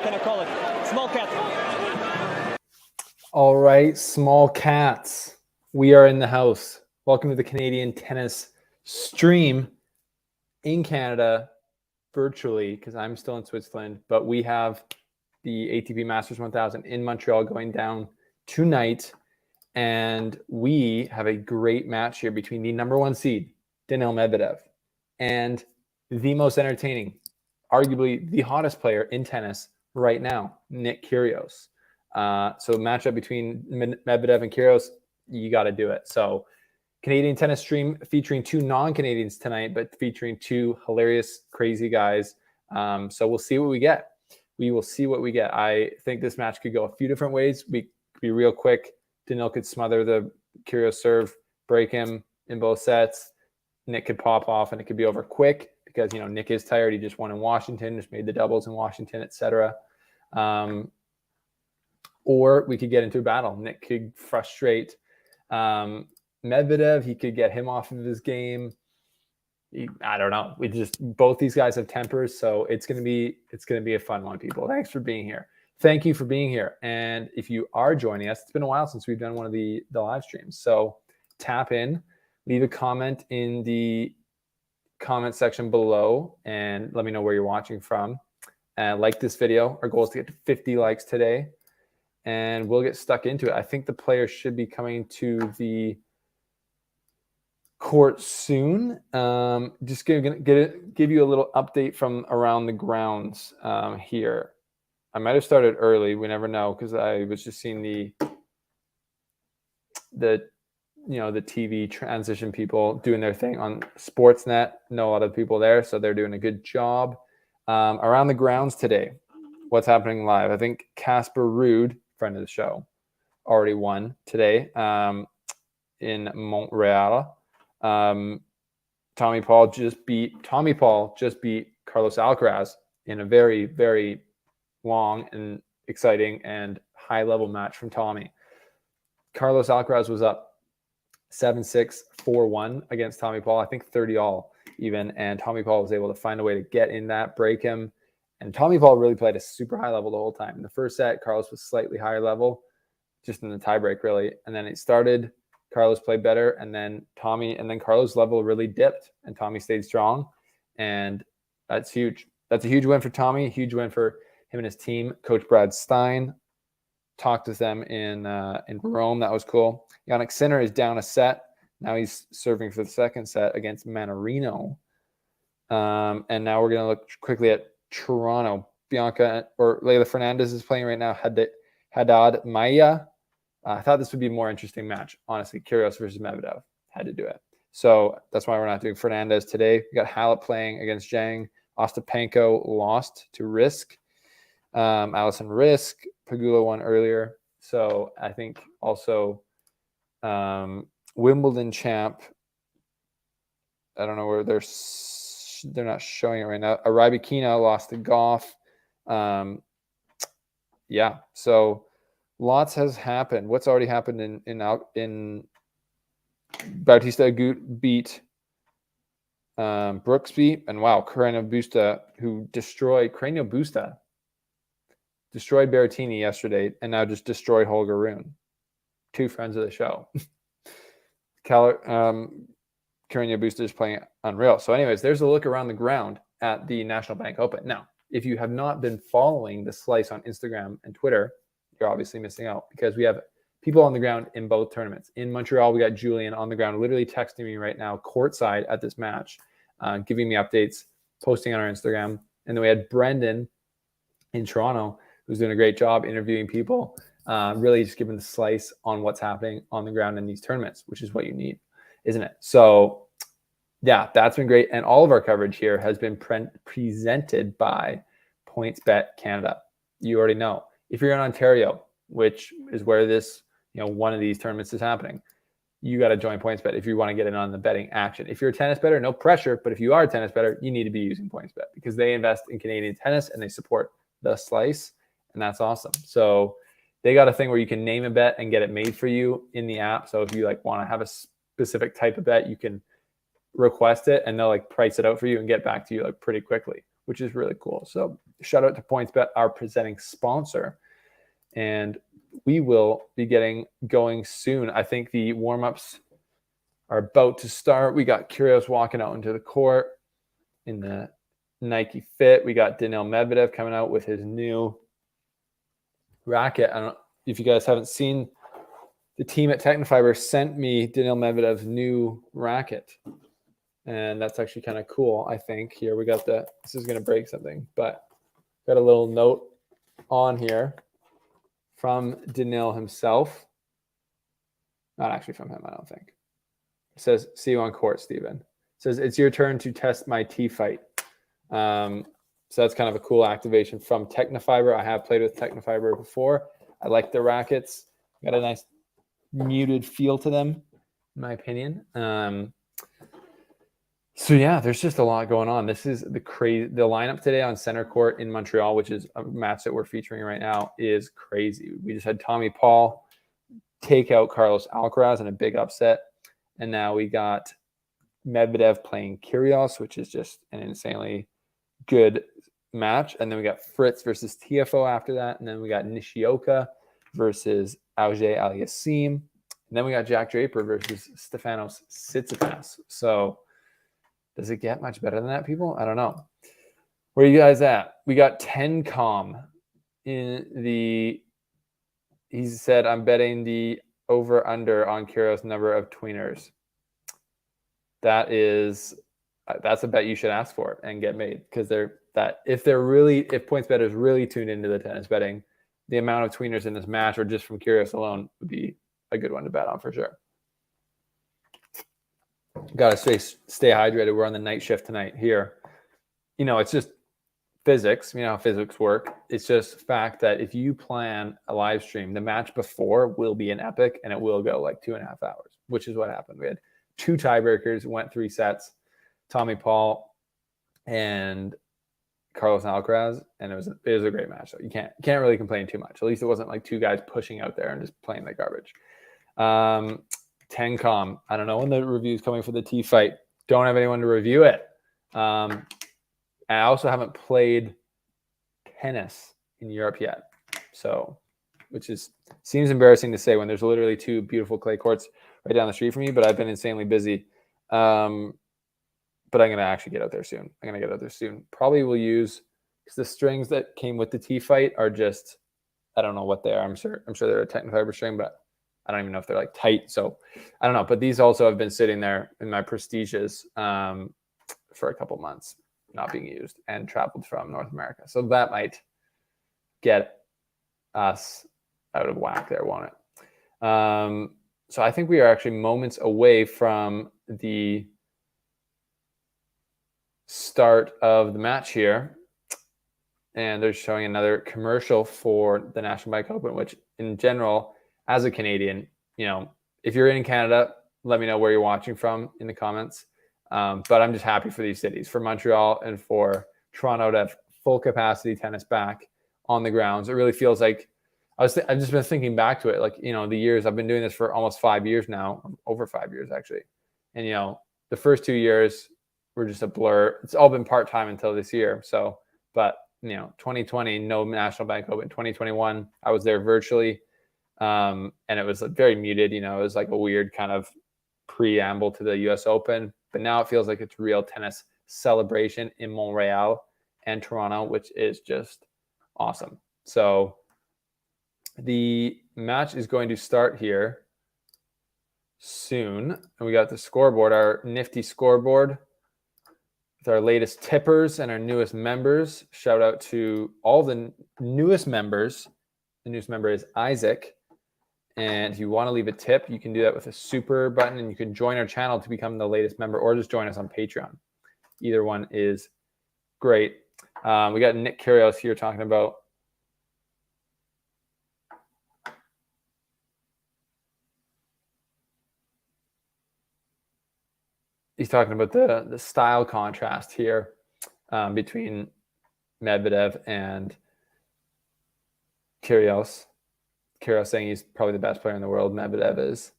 can I call it? Small cat. All right, small cats. We are in the house. Welcome to the Canadian tennis stream in Canada, virtually, because I'm still in Switzerland. But we have the ATP Masters 1000 in Montreal going down tonight. And we have a great match here between the number one seed, Daniil Medvedev, and the most entertaining, arguably the hottest player in tennis right now, Nick Kyrgios. So matchup between Medvedev and Kyrgios, you got to do it. So Canadian tennis stream featuring two non-Canadians tonight, but featuring two hilarious, crazy guys. So we'll see what we get. We will see what we get. I think this match could go a few different ways. We could be real quick. Daniil could smother the Kyrgios serve, break him in both sets. Nick could pop off and it could be over quick because, you know, Nick is tired. He just won in Washington, just made the doubles in Washington, etc. Or we could get into a battle. Nick could frustrate Medvedev. He could get him off of his game. I don't know. Both these guys have tempers, so it's gonna be a fun one, people. Thanks for being here. Thank you for being here. And if you are joining us, it's been a while since we've done one of the live streams. So tap in, leave a comment in the comment section below, and let me know where you're watching from. Like this video. Our goal is to get to 50 likes today, and we'll get stuck into it. I think the players should be coming to the court soon. Just give you a little update from around the grounds here. I might have started early. We never know, because I was just seeing the TV transition people doing their thing on Sportsnet. Know a lot of people there, so they're doing a good job. Around the grounds today, what's happening live? I think Casper Ruud, friend of the show, already won today in Montreal. Tommy Paul just beat Carlos Alcaraz in a very, very long and exciting and high level match from Tommy. Carlos Alcaraz was up 7-6, 4-1 against Tommy Paul, I think 30 all even, and Tommy Paul was able to find a way to get in that, break him. And Tommy Paul really played a super high level the whole time. In the first set, Carlos was slightly higher level, just in the tiebreak really. And then it started, Carlos played better, and then Carlos' level really dipped, and Tommy stayed strong. And that's huge. That's a huge win for Tommy, huge win for him and his team. Coach Brad Stein talked with them in Rome. That was cool. Jannik Sinner is down a set. Now he's serving for the second set against Manarino. And now we're going to look quickly at Toronto. Leylah Fernandez is playing right now. Haddad Maia. I thought this would be a more interesting match. Honestly, Kyrgios versus Medvedev. Had to do it. So that's why we're not doing Fernandez today. We got Halep playing against Zhang. Ostapenko lost to Risk. Allison Risk. Pagula won earlier. So I think also Wimbledon champ. I don't know where they're not showing it right now. Arabikina lost to Goff. Yeah. So lots has happened. What's already happened in Bautista Agut beat Brooksby, and wow, Carreño Busta, who destroyed Berrettini yesterday, and now just destroyed Holger Rune. Two friends of the show. Carreño Busta is playing unreal. So anyways, there's a look around the ground at the National Bank Open. Now, if you have not been following the Slice on Instagram and Twitter, you're obviously missing out, because we have people on the ground in both tournaments. In Montreal, we got Julian on the ground, literally texting me right now, courtside at this match, giving me updates, posting on our Instagram. And then we had Brendan in Toronto, who's doing a great job interviewing people, really just giving the slice on what's happening on the ground in these tournaments, which is what you need, isn't it? So yeah, that's been great. And all of our coverage here has been presented by PointsBet Canada. You already know. If you're in Ontario, which is where this, one of these tournaments is happening, you got to join PointsBet if you want to get in on the betting action. If you're a tennis bettor, no pressure, but if you are a tennis bettor, you need to be using PointsBet, because they invest in Canadian tennis and they support the Slice, and that's awesome. So they got a thing where you can name a bet and get it made for you in the app. So if you want to have a specific type of bet, you can request it and they'll price it out for you and get back to you pretty quickly, which is really cool. So shout out to PointsBet, our presenting sponsor. And we will be getting going soon. I think the warm-ups are about to start. We got Kyrgios walking out into the court in the Nike Fit. We got Daniil Medvedev coming out with his new racket. I don't know if you guys haven't seen, the team at Technofiber sent me Daniil Medvedev's new racket. And that's actually kind of cool, I think. Here we got this is going to break something, but got a little note on here from Daniil himself. Not actually from him, I don't think. It says, see you on court, Steven. It says, it's your turn to test my T fight. So that's kind of a cool activation from Technofiber. I have played with Technofiber before. I like the rackets. Got a nice muted feel to them, in my opinion. So yeah, there's just a lot going on. This is the lineup today on center court in Montreal, which is a match that we're featuring right now, is crazy. We just had Tommy Paul take out Carlos Alcaraz in a big upset. And now we got Medvedev playing Kyrgios, which is just an insanely good match. And then we got Fritz versus TFO after that. And then we got Nishioka versus Auger Aliassime. And then we got Jack Draper versus Stefanos Tsitsipas. So does it get much better than that, people? I don't know. Where are you guys at? We got 10 calm in the, he said, I'm betting the over under on Kyrgios number of tweeners. That's a bet you should ask for and get made, because if PointsBet is really tuned into the tennis betting, the amount of tweeners in this match or just from Kyrgios alone would be a good one to bet on for sure. Got to stay hydrated. We're on the night shift tonight here. It's just physics. You know how physics work. It's just fact that if you plan a live stream, the match before will be an epic and it will go like 2.5 hours, which is what happened. We had 2 tiebreakers, went 3 sets, Tommy Paul and Carlos Alcaraz, and it was a great match. So you can't really complain too much. At least it wasn't like 2 guys pushing out there and just playing like garbage. 10 calm. I don't know when the review's coming for the T fight. Don't have anyone to review it. I also haven't played tennis in Europe yet. So, which seems embarrassing to say when there's literally 2 beautiful clay courts right down the street from me, but I've been insanely busy. But I'm going to actually get out there soon. Probably will use, because the strings that came with the T fight are just, I don't know what they are. I'm sure they're a Technofiber string, but I don't even know if they're like tight. So I don't know. But these also have been sitting there in my Prestiges for a couple months, not being used, and traveled from North America. So that might get us out of whack there, won't it? So I think we are actually moments away from the start of the match here. And they're showing another commercial for the National Bike Open, which in general, as a Canadian, if you're in Canada, let me know where you're watching from in the comments. But I'm just happy for these cities, for Montreal and for Toronto to have full capacity tennis back on the grounds. It really feels like I've just been thinking back to it, like, the years I've been doing this for almost 5 years now, over 5 years actually. And, the first 2 years were just a blur. It's all been part-time until this year. So, but 2020, no National Bank Open. 2021, I was there virtually. And it was very muted, it was like a weird kind of preamble to the US Open, but now it feels like it's real tennis celebration in Montreal and Toronto, which is just awesome. So the match is going to start here soon. And we got the scoreboard, our nifty scoreboard with our latest tippers and our newest members. Shout out to all the newest members. The newest member is Isaac. And if you want to leave a tip, you can do that with a super button, and you can join our channel to become the latest member, or just join us on Patreon. Either one is great. We got Nick Kyrgios here talking about the style contrast here between Medvedev and Kyrgios. Kyrgios saying he's probably the best player in the world. Medvedev is.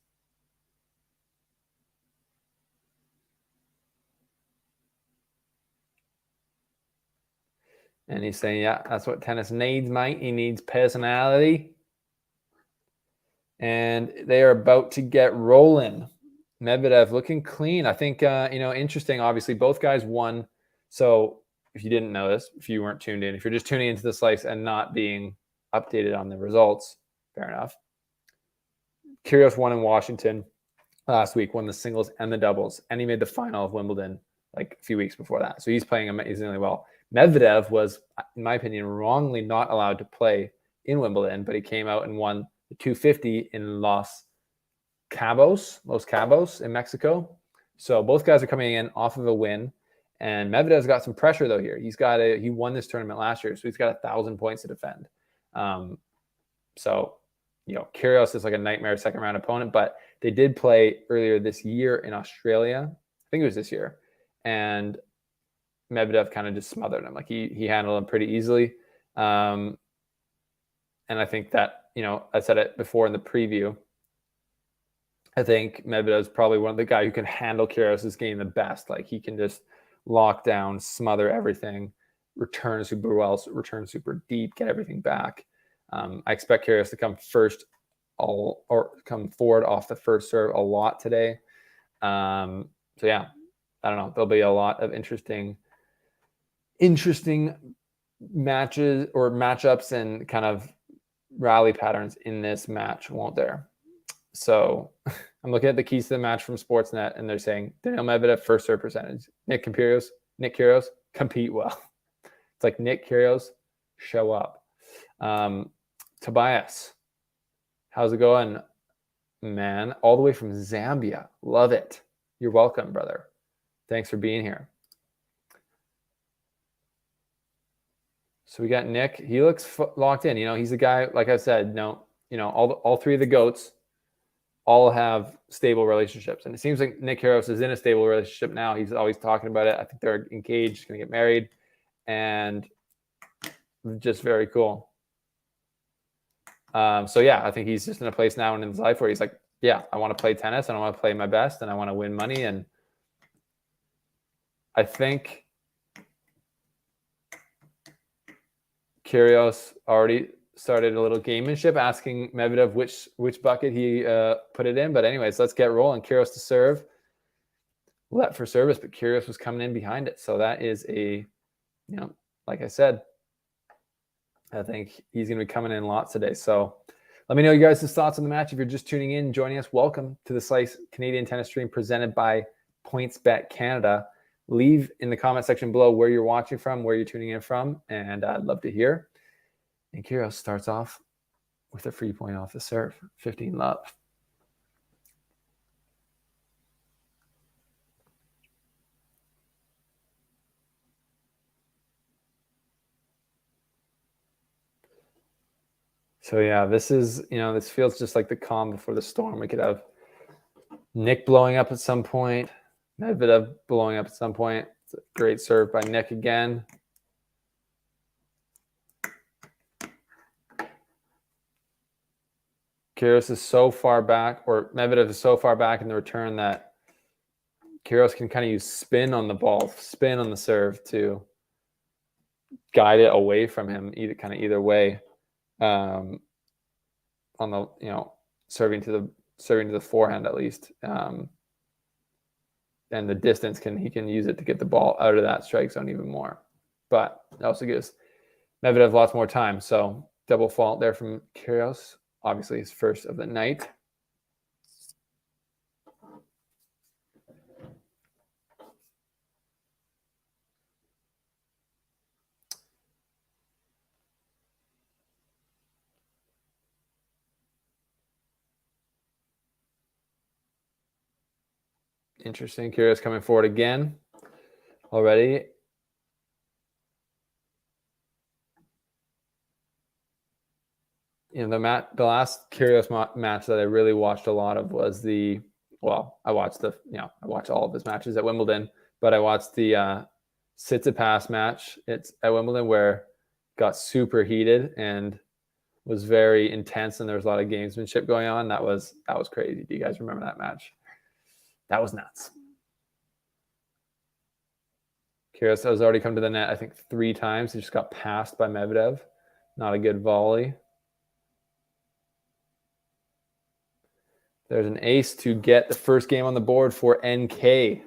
And he's saying, yeah, that's what tennis needs, mate. He needs personality. And they are about to get rolling. Medvedev looking clean. I think, interesting. Obviously, both guys won. So if you didn't know this, if you weren't tuned in, if you're just tuning into the slice and not being updated on the results, fair enough. Kyrgios won in Washington last week, won the singles and the doubles, and he made the final of Wimbledon like a few weeks before that. So he's playing amazingly well. Medvedev was, in my opinion, wrongly not allowed to play in Wimbledon, but he came out and won the 250 in Los Cabos in Mexico. So both guys are coming in off of a win. And Medvedev's got some pressure though here. He won this tournament last year, so he's got 1,000 points to defend. Kyrgios is like a nightmare second round opponent, but they did play earlier this year in Australia. I think it was this year. And Medvedev kind of just smothered him. Like he handled him pretty easily. And I think that, I said it before in the preview. I think Medvedev is probably one of the guys who can handle Kyrgios' game the best. Like he can just lock down, smother everything, return super well, return super deep, get everything back. I expect Kyrgios to come come forward off the first serve a lot today. I don't know. There'll be a lot of interesting matches or matchups and kind of rally patterns in this match, won't there? So I'm looking at the keys to the match from Sportsnet, and they're saying Daniil Medvedev first serve percentage. Nick Kyrgios compete well. It's like Nick Kyrgios show up. Tobias, how's it going, man? All the way from Zambia. Love it. You're welcome, brother. Thanks for being here. So we got Nick. He looks locked in. He's a guy, like I said, all three of the GOATs all have stable relationships. And it seems like Nick Kyrgios is in a stable relationship now. He's always talking about it. I think they're engaged, going to get married. And just very cool. I think he's just in a place now in his life where he's like, yeah, I want to play tennis and I want to play my best and I want to win money. And I think Kyrgios already started a little gamemanship, asking Medvedev which bucket he put it in. But anyways, let's get rolling. Kyrgios to serve. Let for service, but Kyrgios was coming in behind it. So that is like I said, I think he's going to be coming in lots today. So let me know you guys' thoughts on the match. If you're just tuning in, joining us, welcome to the Slice Canadian Tennis Stream presented by PointsBet Canada. Leave in the comment section below where you're watching from, where you're tuning in from, and I'd love to hear. And Kyrgios starts off with a free point off the serve. 15 love. So yeah, this is, this feels just like the calm before the storm. We could have Nick blowing up at some point, Medvedev blowing up at some point. It's a great serve by Nick again. Kyrgios is so far back, or Medvedev is so far back in the return that Kyrgios can kind of use spin on the ball, spin on the serve to guide it away from him, either way. On the serving to the forehand at least, and the distance he can use it to get the ball out of that strike zone even more. But it also gives Medvedev lots more time. So double fault there from Kyrgios. Obviously his first of the night. Interesting. Kyrgios coming forward again already. The last Kyrgios match that I really watched a lot of was I watched all of his matches at Wimbledon, but I watched the Tsitsipas match. It's at Wimbledon where it got super heated and was very intense, and there was a lot of gamesmanship going on. That was crazy. Do you guys remember that match? That was nuts. Kyrgios has already come to the net, I think, 3 times. He just got passed by Medvedev. Not a good volley. There's an ace to get the first game on the board for NK. If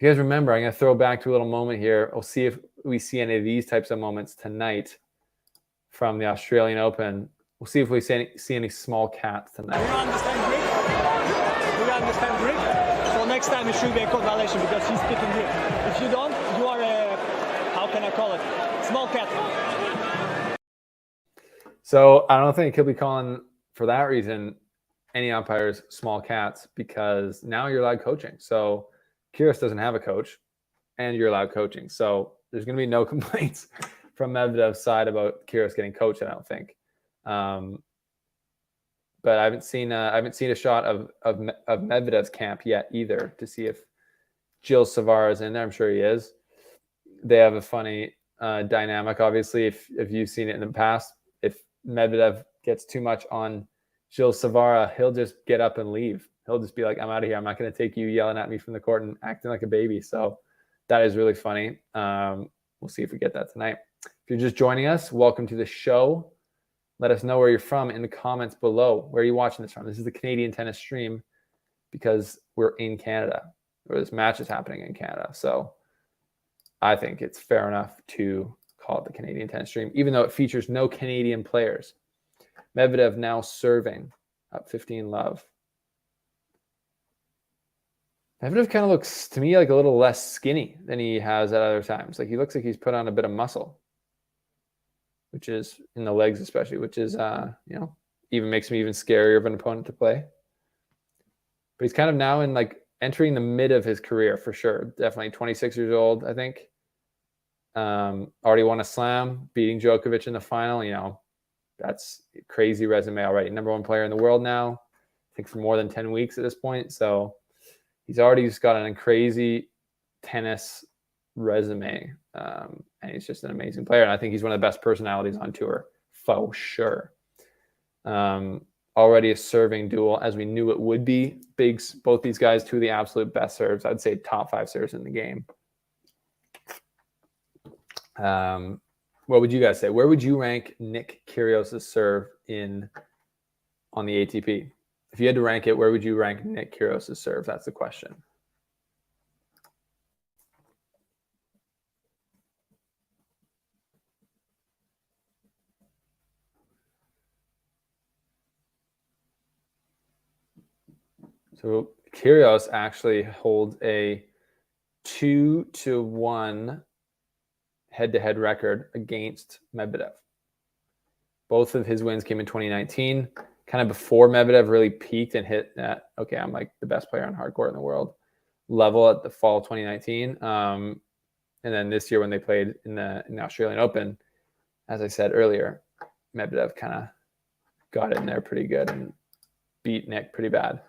you guys remember, I'm going to throw back to a little moment here. We'll see if we see any of these types of moments tonight from the Australian Open. We'll see if we see any small cats tonight. Do you understand Greek? Do you understand Greek? So next time it should be a code violation because he's speaking Greek. If you don't, you are a, how can I call it? Small cat. So I don't think he'll be calling, for that reason, any umpires small cats, because now you're allowed coaching. So Kyrgios doesn't have a coach, and you're allowed coaching. So there's going to be no complaints from Medvedev's side about Kyrgios getting coached, I don't think. But I haven't seen a shot of Medvedev's camp yet either to see if Gil Savara is in there. I'm sure he is. They have a funny dynamic, obviously. If you've seen it in the past, if Medvedev gets too much on Gil Savara, he'll just get up and leave. He'll just be like, I'm out of here. I'm not going to take you yelling at me from the court and acting like a baby. So that is really funny. We'll see if we get that tonight. If you're just joining us, welcome to the show. Let us know where you're from in the comments below. Where are you watching this from? This is the Canadian tennis stream because we're in Canada, or this match is happening in Canada. So I think it's fair enough to call it the Canadian tennis stream, even though it features no Canadian players. Medvedev now serving up 15-love. Medvedev kind of looks to me like a little less skinny than he has at other times. Like he looks like he's put on a bit of muscle, which is in the legs especially, which is, even makes me even scarier of an opponent to play. But he's kind of now in like entering the mid of his career for sure. Definitely 26 years old, I think. Already won a slam, beating Djokovic in the final. That's a crazy resume already. Number 1 player in the world now, I think for more than 10 weeks at this point. So he's already just got a crazy tennis resume. And he's just an amazing player. And I think he's one of the best personalities on tour, for sure. Already a serving duel, as we knew it would be. Both these guys, 2 of the absolute best serves. I'd say top 5 serves in the game. What would you guys say? Where would you rank Nick Kyrgios' serve on the ATP? If you had to rank it, where would you rank Nick Kyrgios' serve? That's the question. So Kyrgios actually holds a 2-1 head-to-head record against Medvedev. Both of his wins came in 2019, kind of before Medvedev really peaked and hit that, okay, I'm like the best player on hard court in the world level at the fall of 2019. And then this year when they played in the Australian Open, as I said earlier, Medvedev kind of got in there pretty good and beat Nick pretty bad.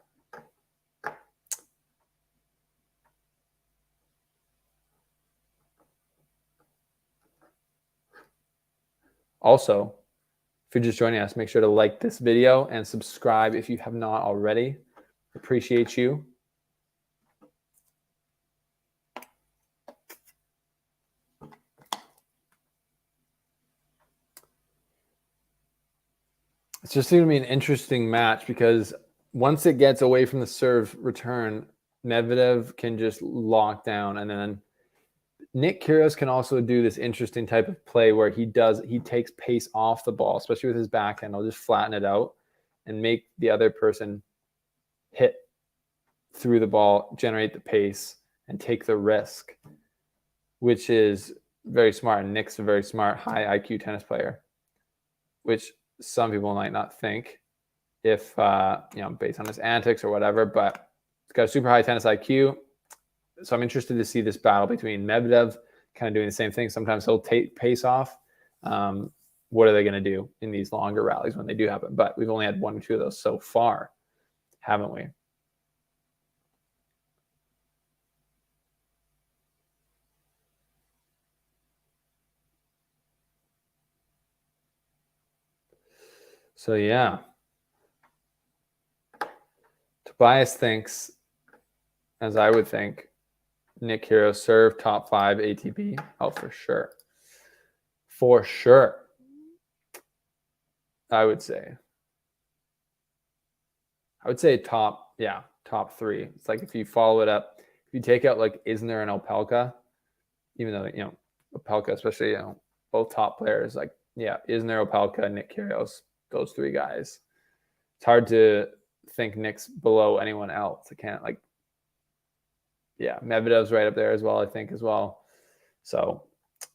Also, if you're just joining us, make sure to like this video and subscribe if you have not already. Appreciate you. It's just going to be an interesting match because once it gets away from the serve return, Medvedev can just lock down, and then Nick Kyrgios can also do this interesting type of play where he takes pace off the ball, especially with his backhand. He'll just flatten it out and make the other person hit through the ball, generate the pace, and take the risk, which is very smart. And Nick's a very smart, high IQ tennis player, which some people might not think if, based on his antics or whatever, but he's got a super high tennis IQ. So I'm interested to see this battle between Medvedev kind of doing the same thing. Sometimes he'll take pace off. What are they going to do in these longer rallies when they do happen? But we've only had 1 or 2 of those so far, haven't we? So yeah. Tobias thinks, as I would think, Nick Kyrgios serve top 5 ATP? Oh, for sure. For sure. I would say top 3. It's like if you follow it up, if you take out like Isner and Opelka, even though, Opelka, especially, both top players, like, Isner, Opelka, Nick Kyrgios, those 3 guys. It's hard to think Nick's below anyone else. I can't, like, Medvedev's right up there as well, I think, as well. So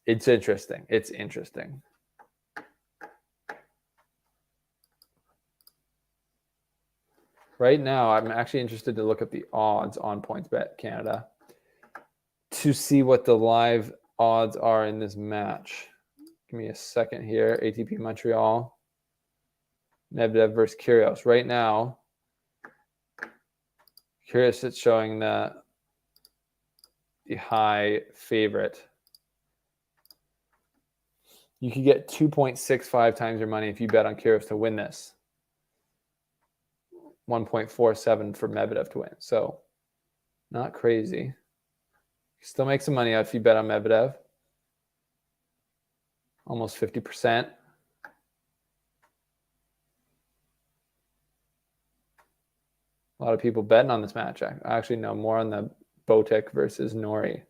it's interesting. It's interesting. Right now, I'm actually interested to look at the odds on PointsBet Canada to see what the live odds are in this match. Give me a second here. ATP Montreal. Medvedev versus Kyrgios. Right now, Kyrgios is showing the high favorite. You could get 2.65 times your money if you bet on Kyrgios to win this. 1.47 for Medvedev to win. So not crazy. You still make some money if you bet on Medvedev. Almost 50%. A lot of people betting on this match. I actually know more on the Botic versus Nori.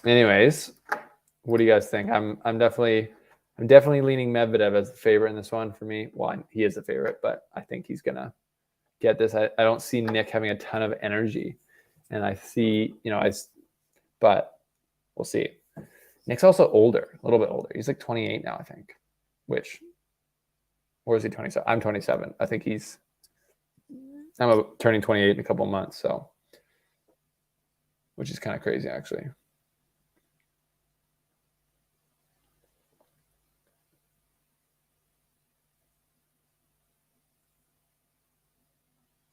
Anyways, what do you guys think? I'm definitely leaning Medvedev as the favorite in this one for me. Well, he is the favorite, but I think he's gonna get this. I don't see Nick having a ton of energy, and I see, but we'll see. Nick's also older, a little bit older. He's like 28 now, I think. Or is he 27? I'm 27. I think I'm turning 28 in a couple of months, so, which is kind of crazy, actually.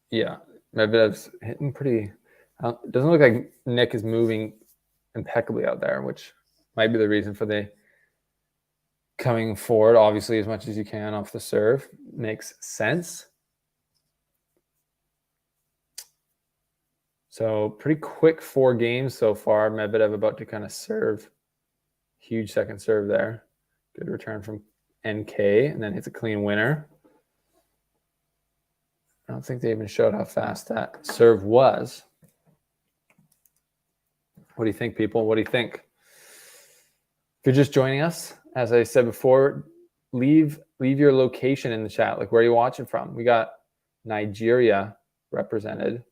Yeah, Medvedev's hitting pretty. It doesn't look like Nick is moving impeccably out there, which might be the reason for the coming forward, obviously, as much as you can off the serve. Makes sense. So pretty quick 4 games so far. Medvedev about to kind of serve. Huge second serve there. Good return from NK, and then hits a clean winner. I don't think they even showed how fast that serve was. What do you think, people? What do you think? If you're just joining us, as I said before, leave your location in the chat, like where you're watching from. We got Nigeria represented.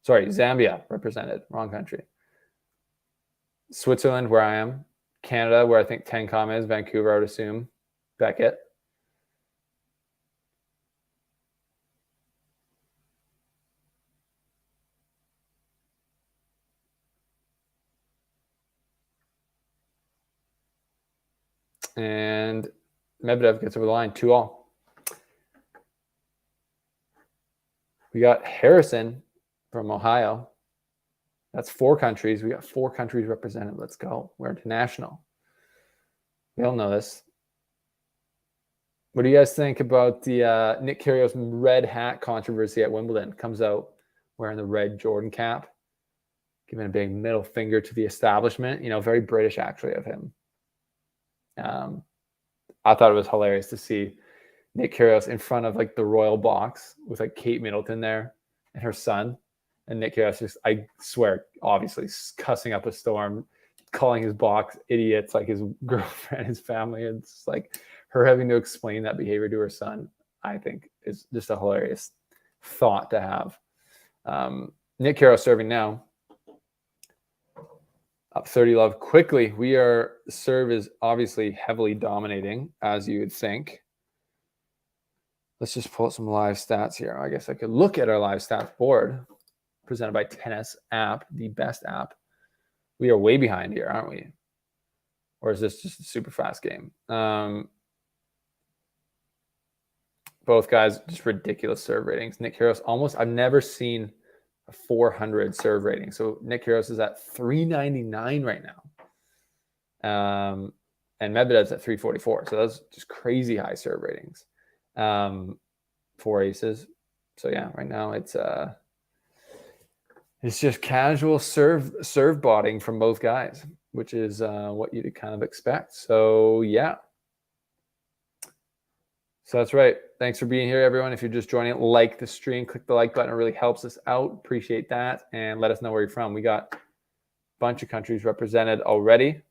Sorry, Zambia represented. Wrong country. Switzerland, where I am. Canada, where I think Tencom is. Vancouver, I would assume. Beckett. And Medvedev gets over the line, 2-all. We got Harrison from Ohio. That's 4 countries. We got 4 countries represented. Let's go. We're international. We all know this. What do you guys think about the Nick Kyrgios red hat controversy at Wimbledon? Comes out wearing the red Jordan cap, giving a big middle finger to the establishment. Very British, actually, of him. I thought it was hilarious to see Nick Kyrgios in front of like the royal box with like Kate Middleton there and her son, and Nick Kyrgios just, I swear, obviously cussing up a storm, calling his box idiots, like his girlfriend, his family. It's like her having to explain that behavior to her son, I think, is just a hilarious thought to have. Nick Kyrgios serving now. Up 30-love quickly. The serve is obviously heavily dominating, as you would think. Let's just pull up some live stats here. I guess I could look at our live stats board presented by Tennis App, the best app. We are way behind here, aren't we? Or is this just a super fast game? Both guys, just ridiculous serve ratings. Nick Kyrgios almost, I've never seen 400 serve rating. So Nick Kyrgios is at 399 right now. And Medvedev's at 344. So that's just crazy high serve ratings. 4 aces. So yeah, right now it's It's just casual serve botting from both guys, which is what you'd kind of expect. So yeah. So that's right. Thanks for being here, everyone. If you're just joining, like the stream, click the like button. It really helps us out. Appreciate that. And let us know where you're from. We got a bunch of countries represented already.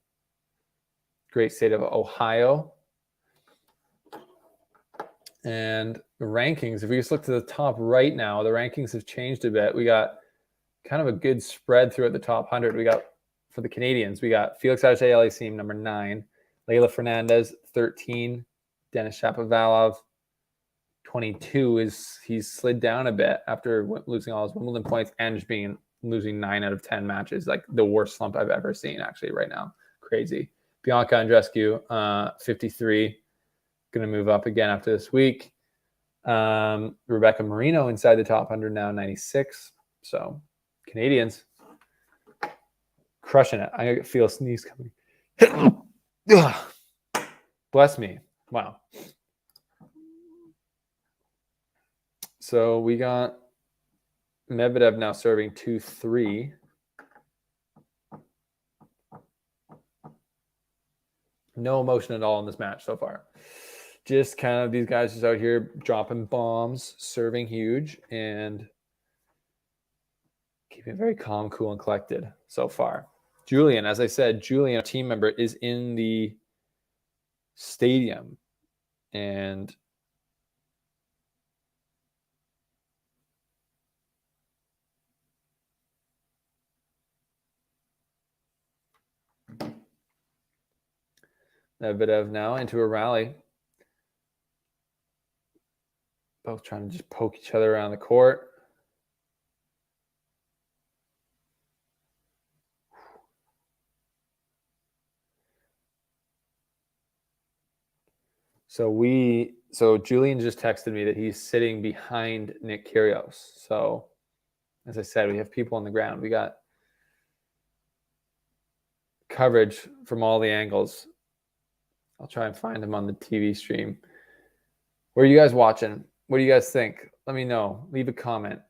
Great state of Ohio. And the rankings, if we just look to the top right now, the rankings have changed a bit. We got kind of a good spread throughout the top 100. We got, for the Canadians, we got Felix Auger-Aliassime, number 9. Leylah Fernandez, 13. Denis Shapovalov, 22. He's slid down a bit after losing all his Wimbledon points and just losing 9 out of 10 matches. Like the worst slump I've ever seen, actually, right now. Crazy. Bianca Andreescu, 53. Going to move up again after this week. Rebecca Marino inside the top 100 now, 96. So Canadians crushing it. I feel a sneeze coming. Bless me. Wow. So we got Medvedev now serving 2-3. No emotion at all in this match so far. Just kind of these guys just out here dropping bombs, serving huge, and keeping it very calm, cool, and collected so far. Julian, as I said, Julian, a team member, is in the stadium. And Medvedev now into a rally. Both trying to just poke each other around the court. So Julian just texted me that he's sitting behind Nick Kyrgios. So as I said, we have people on the ground. We got coverage from all the angles. I'll try and find him on the TV stream. Where are you guys watching? What do you guys think? Let me know. Leave a comment.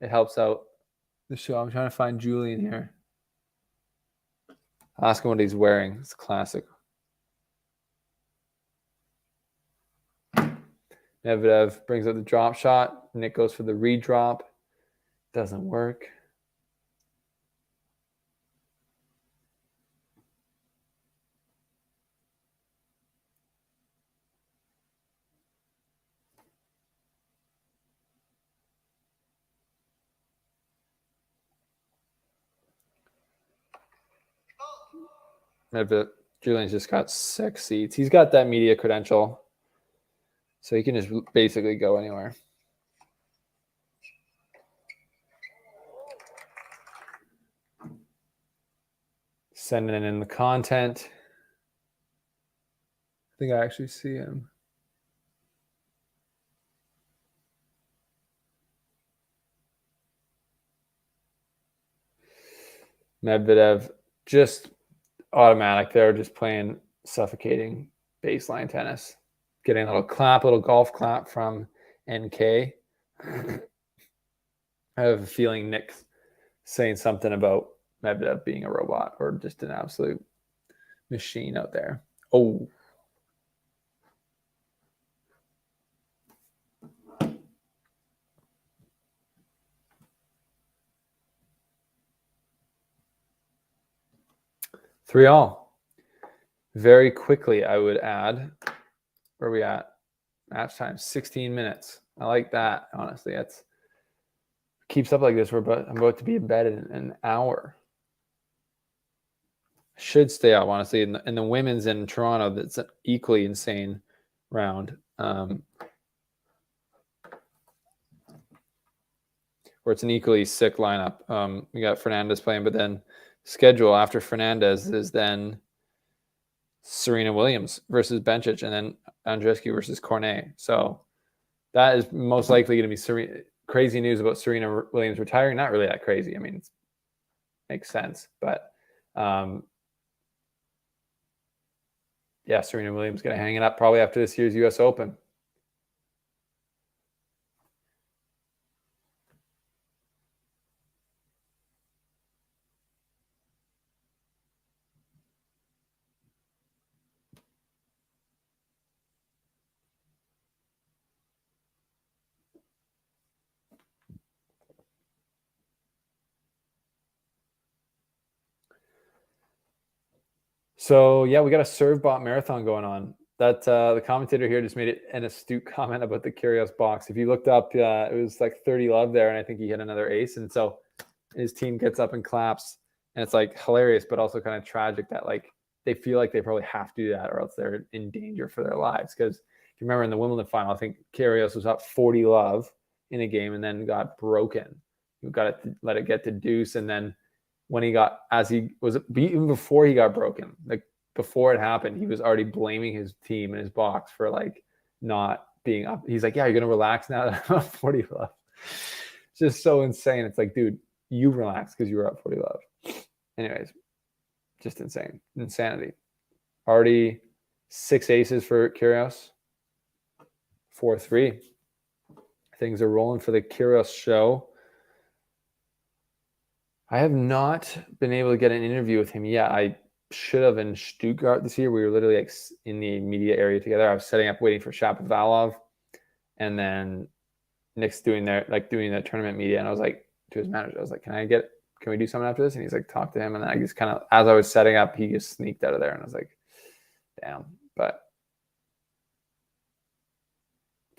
It helps out the show. I'm trying to find Julian here. I'll ask him what he's wearing. It's classic. Medvedev brings up the drop shot. Nick goes for the redrop. Doesn't work. Medvedev, Julian's just got 6 seats. He's got that media credential, so he can just basically go anywhere. Sending in the content. I think I actually see him. Medvedev, just automatic there, just playing suffocating baseline tennis. Getting a little clap, a little golf clap from NK. I have a feeling Nick's saying something about Medvedev being a robot or just an absolute machine out there. Oh. Three all. Very quickly, I would add, where are we at? Match time, 16 minutes. I like that, honestly. That's keeps up like this. I'm about to be in bed in an hour. Should stay up, honestly. And the women's in Toronto, that's an equally insane round. Where it's an equally sick lineup. We got Fernandez playing, but then schedule after Fernandez is then Serena Williams versus Bencic, and then Andreescu versus Cornet. So that is most likely going to be crazy news about Serena Williams retiring. Not really that crazy. I mean, it makes sense. But yeah, Serena Williams going to hang it up probably after this year's U.S. Open. So yeah, we got a serve bot marathon going on. That the commentator here just made an astute comment about the Kyrgios box. If you looked up, it was like 30 love there, and I think he hit another ace. And so his team gets up and claps, and it's like hilarious, but also kind of tragic that like they feel like they probably have to do that, or else they're in danger for their lives. Because if you remember in the Wimbledon final, I think Kyrgios was up 40 love in a game and then got broken. You got to let it get to deuce, and then when he got, as he was even before he got broken, like before it happened, he was already blaming his team and his box for like not being up. He's like, yeah, you're gonna relax now that I'm up 40 love. It's just so insane. It's like, dude, you relax because you were up 40 love. Anyways, just insane. Insanity. Already 6 aces for Kyrgios. 4-3. Things are rolling for the Kyrgios show. I have not been able to get an interview with him yet. I should have in Stuttgart this year. We were literally like in the media area together. I was setting up, waiting for Shapovalov, and then Nick's doing the tournament media. And I was like to his manager, I was like, can we do something after this? And he's like, talk to him. And then I just kind of, as I was setting up, he just sneaked out of there, and I was like, damn. But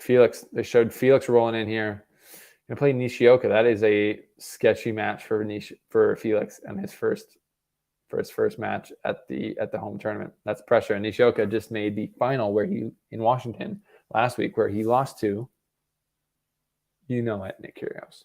Felix, they showed Felix rolling in here. Gonna play Nishioka. That is a sketchy match for Felix and his first match at the home tournament. That's pressure. And Nishioka just made the final in Washington last week, where he lost to, Nick Kyrgios.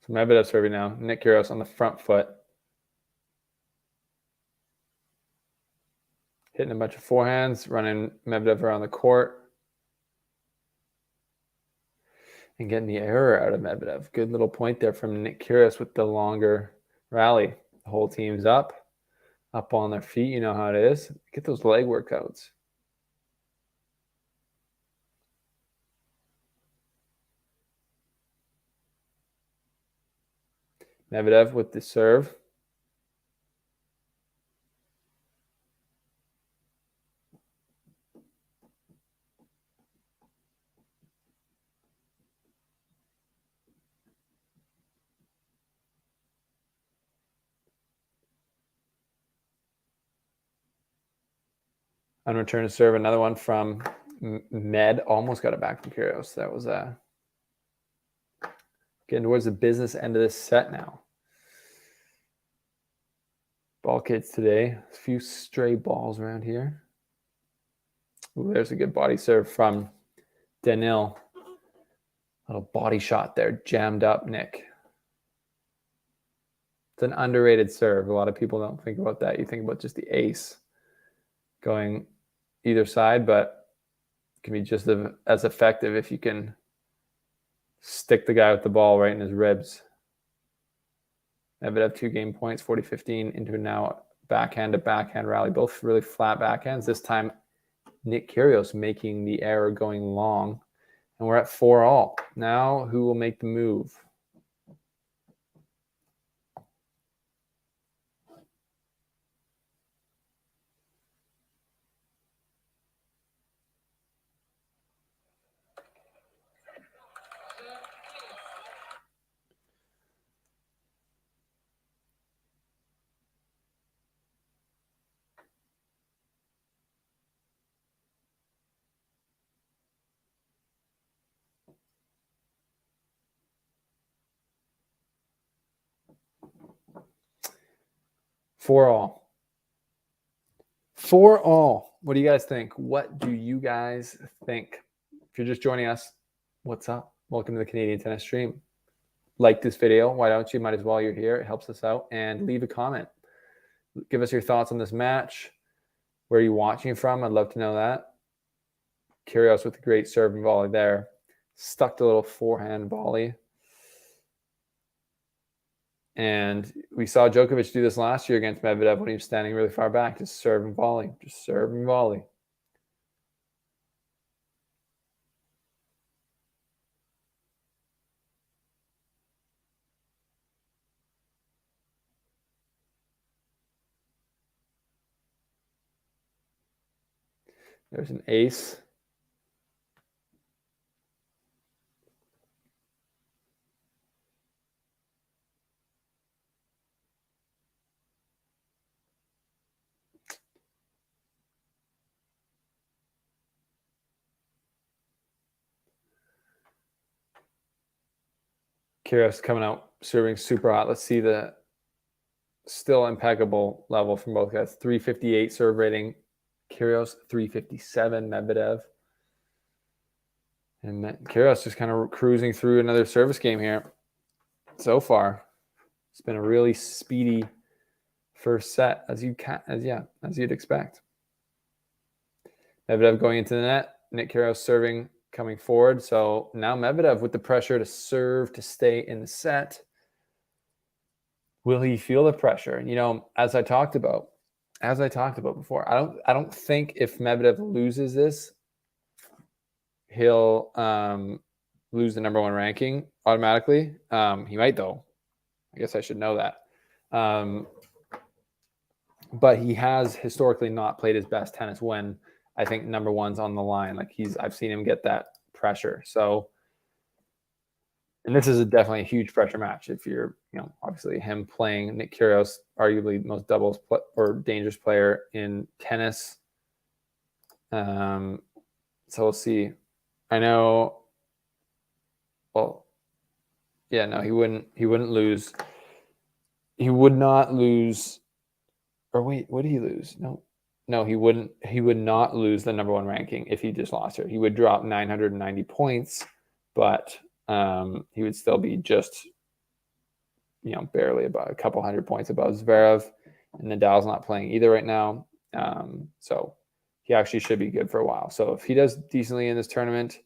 So Medvedev serving now. Nick Kyrgios on the front foot. Hitting a bunch of forehands, running Medvedev around the court. And getting the error out of Medvedev. Good little point there from Nick Kyrgios with the longer rally. The whole team's up on their feet. You know how it is. Get those leg workouts. Medvedev with the serve. On return to serve, another one from Med. Almost got it back from Kyrgios. That was getting towards the business end of this set now. Ball kids today. A few stray balls around here. Ooh, there's a good body serve from Daniil. Little body shot there. Jammed up Nick. It's an underrated serve. A lot of people don't think about that. You think about just the ace going either side, but it can be just as effective if you can stick the guy with the ball right in his ribs. Medvedev 2 game points, 40-15 into now backhand to backhand rally. Both really flat backhands. This time, Nick Kyrgios making the error going long. And we're at 4-all. Now, who will make the move? For all. What do you guys think? What do you guys think? If you're just joining us, what's up? Welcome to the Canadian Tennis Stream. Like this video. Why don't you? Might as well. You're here. It helps us out. And leave a comment. Give us your thoughts on this match. Where are you watching from? I'd love to know that. Kyrgios with a great serve and volley there. Stuck the little forehand volley. And we saw Djokovic do this last year against Medvedev when he was standing really far back. Just serve and volley. Just serve and volley. There's an ace. Kyrgios coming out serving super hot. Let's see the still impeccable level from both guys. 358 serve rating. Kyrgios 357. Medvedev. And Kyrgios just kind of cruising through another service game here. So far, it's been a really speedy first set, as you'd expect. Medvedev going into the net. Nick Kyrgios serving, coming forward. So now Medvedev with the pressure to serve to stay in the set. Will he feel the pressure? You know, as I talked about before, I don't think if Medvedev loses this, he'll lose the #1 ranking automatically. He might, though. I guess I should know that. But he has historically not played his best tennis when I think #1's on the line. Like I've seen him get that pressure. So, and this is definitely a huge pressure match. If you're, obviously him playing Nick Kyrgios, arguably the most doubles or dangerous player in tennis. So we'll see. I know. Well, yeah, no, he wouldn't lose. He would not lose. Or wait, would he lose? No, he wouldn't. He would not lose the #1 ranking if he just lost here. He would drop 990 points, but he would still be just, barely about a couple hundred points above Zverev. And Nadal's not playing either right now. So he actually should be good for a while. So if he does decently in this tournament,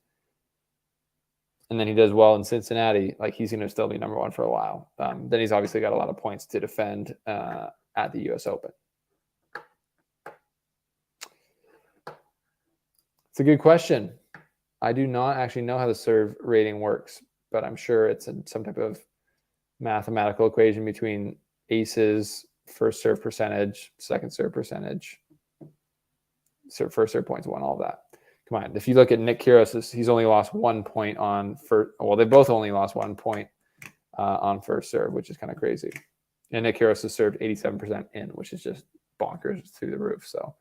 and then he does well in Cincinnati, like he's going to still be #1 for a while. Then he's obviously got a lot of points to defend at the U.S. Open. It's a good question. I do not actually know how the serve rating works, but I'm sure it's some type of mathematical equation between aces, first serve percentage, second serve percentage, first serve points won, all of that. Come on. If you look at Nick Kyrgios, he's only lost 1 point on first. Well, they both only lost 1 point on first serve, which is kind of crazy. And Nick Kyrgios has served 87% in, which is just bonkers through the roof. So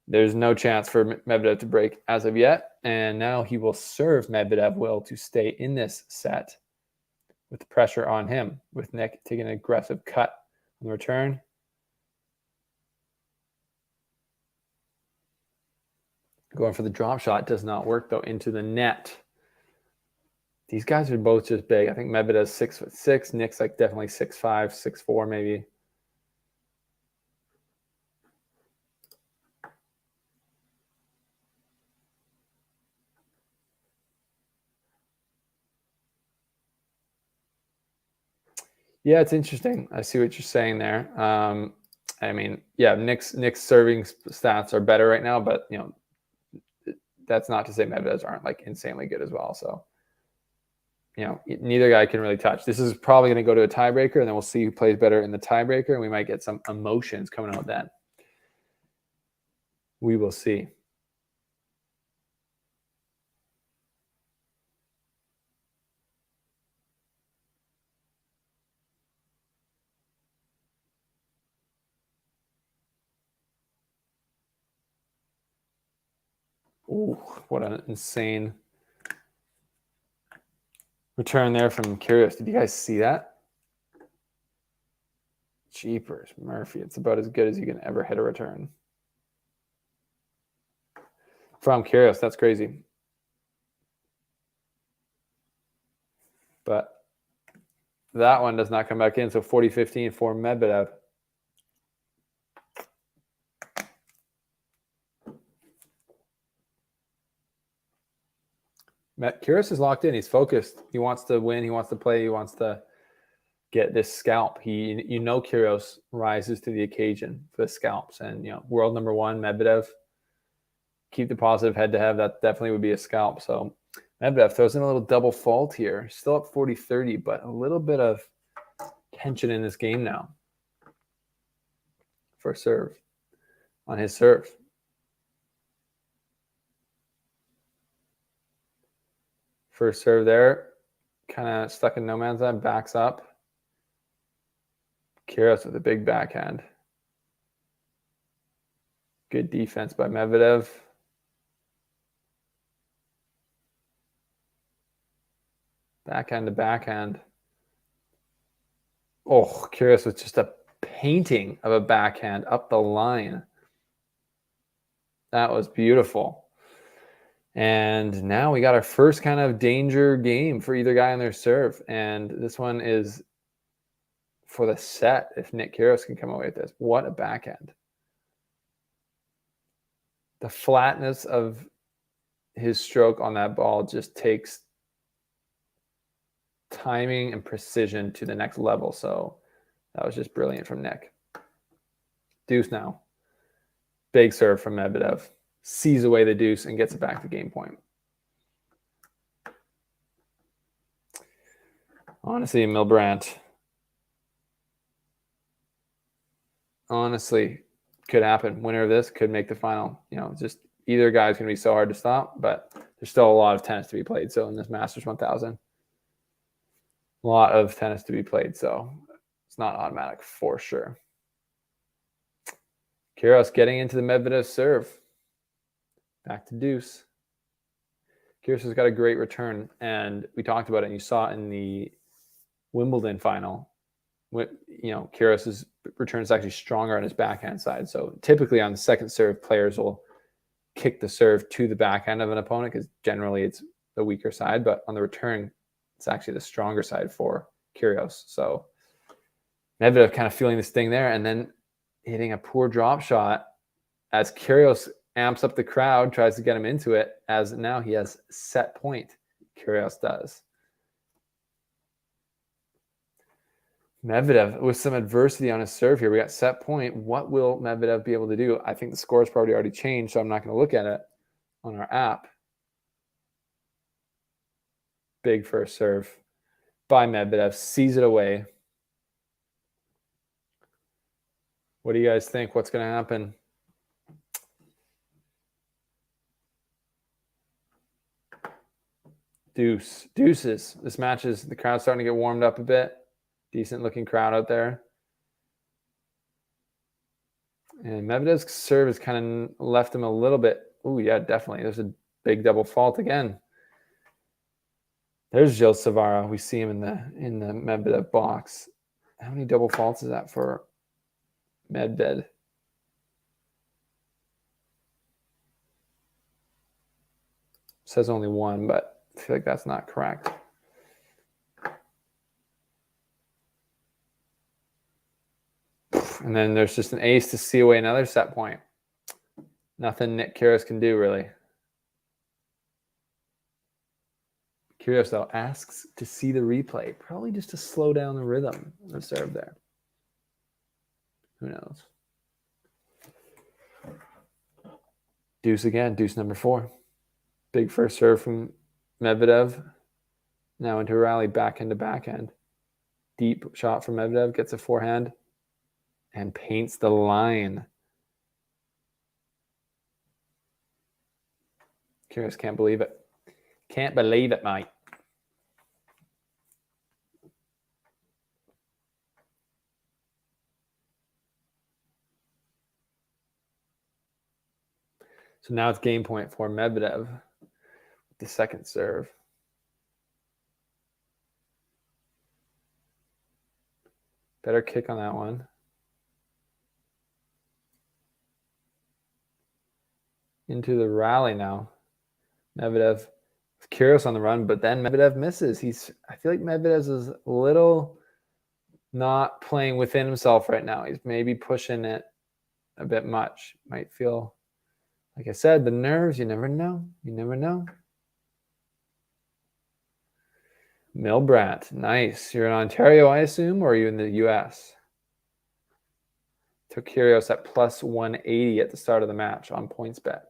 there's no chance for Medvedev to break as of yet. And now he will serve Medvedev will to stay in this set with the pressure on him, with Nick taking an aggressive cut on the return. Going for the drop shot does not work, though, into the net. These guys are both just big. I think Medvedev's 6'6". Nick's like definitely 6'5", 6'4", maybe. Yeah, it's interesting. I see what you're saying there. I mean, yeah, Nick's serving stats are better right now, but that's not to say Medvedev's aren't like insanely good as well. So, neither guy can really touch. This is probably going to go to a tiebreaker, and then we'll see who plays better in the tiebreaker, and we might get some emotions coming out then. We will see. Ooh, what an insane return there from Kyrgios. Did you guys see that? Jeepers, Murphy. It's about as good as you can ever hit a return. From Kyrgios, that's crazy. But that one does not come back in, so 40-15 for Medvedev. Kyrgios is locked in. He's focused. He wants to win. He wants to play. He wants to get this scalp. Kyrgios rises to the occasion for the scalps. And, world #1, Medvedev, keep the positive head-to-head. That definitely would be a scalp. So Medvedev throws in a little double fault here. Still up 40-30, but a little bit of tension in this game now for serve on his serve. First serve there. Kind of stuck in no man's land. Backs up. Kyrgios with a big backhand. Good defense by Medvedev. Backhand to backhand. Oh, Kyrgios with just a painting of a backhand up the line. That was beautiful. And now we got our first kind of danger game for either guy on their serve. And this one is for the set if Nick Kyrgios can come away with this. What a backhand. The flatness of his stroke on that ball just takes timing and precision to the next level. So that was just brilliant from Nick. Deuce now. Big serve from Medvedev. Sees away the deuce and gets it back to game point. Honestly, Milbrandt. Honestly, could happen. Winner of this could make the final. You know, just either guy's going to be so hard to stop, but there's still a lot of tennis to be played. So in this Masters 1000, a lot of tennis to be played. So it's not automatic for sure. Kyrgios getting into the Medvedev serve. Back to deuce. Kyrgios has got a great return, and we talked about it, and you saw it in the Wimbledon final. You know, Kyrgios' return is actually stronger on his backhand side. So typically on the second serve, players will kick the serve to the backhand of an opponent because generally it's the weaker side. But on the return, it's actually the stronger side for Kyrgios. So Medvedev kind of feeling this thing there and then hitting a poor drop shot as Kyrgios amps up the crowd, tries to get him into it, as now he has set point. Kyrgios does. Medvedev with some adversity on his serve here. We got set point. What will Medvedev be able to do? I think the score's probably already changed, so I'm not going to look at it on our app. Big first serve by Medvedev. Sees it away. What do you guys think? What's going to happen? Deuce. Deuces. This match is, the crowd's starting to get warmed up a bit. Decent looking crowd out there. And Medvedev's serve has kind of left him a little bit. Oh, yeah, definitely. There's a big double fault again. There's Gilles Savara. We see him in the Medvedev box. How many double faults is that for Medvedev? Says only one, but I feel like that's not correct. And then there's just an ace to see away another set point. Nothing Nick Kyrgios can do, really. Kyrgios, though, asks to see the replay, probably just to slow down the rhythm of the serve there. Who knows? Deuce again, deuce number 4. Big first serve from Medvedev. Now into a rally, backhand to backhand. Deep shot from Medvedev, gets a forehand and paints the line. Kyrgios can't believe it. Can't believe it, mate. So now it's game point for Medvedev with the second serve. Better kick on that one. Into the rally now. Medvedev, Kyrgios on the run, but then Medvedev misses. I feel like Medvedev is a little not playing within himself right now. He's maybe pushing it a bit much. Might feel, like I said, the nerves, you never know. You never know. Milbrandt, nice. You're in Ontario, I assume, or are you in the US? Took Kyrgios at plus 180 at the start of the match on PointsBet.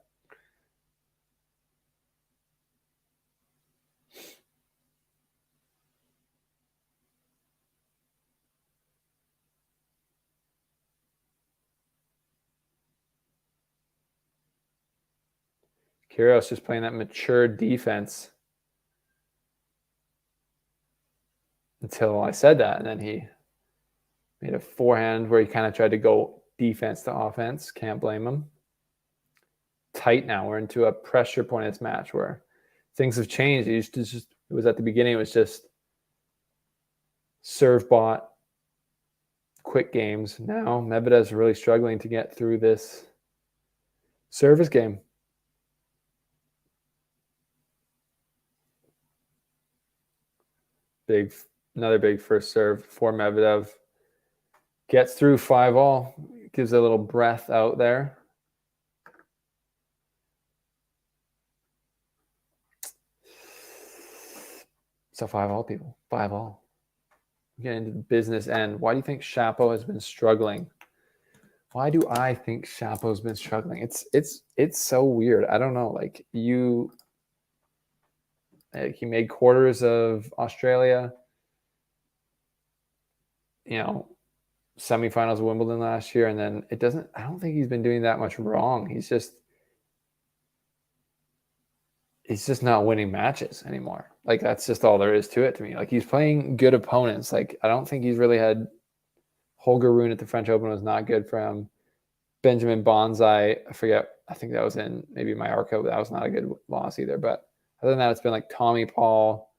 Kyrgios just playing that mature defense. until I said that. And then he made a forehand where he kind of tried to go defense to offense. Can't blame him. Tight now. We're into a pressure point in this match where things have changed. It was at the beginning, it was just serve bot, quick games. Now Medvedev's really struggling to get through this service game. Another big first serve for Medvedev. Gets through 5-all. Gives a little breath out there. So 5-all, people. 5-all. Get into the business end. Why do you think Chapo has been struggling? Why do I think Chapo's been struggling? It's so weird. I don't know. Like he made quarters of Australia. You know, semifinals of Wimbledon last year, and then I don't think he's been doing that much wrong. He's just not winning matches anymore. Like that's just all there is to it to me. Like he's playing good opponents. Like I don't think he's really had Holger Rune at the French Open was not good for him. Benjamin Bonzai, I forget. I think that was in maybe Mallorca, but that was not a good loss either. But other than that, it's been like Tommy Paul,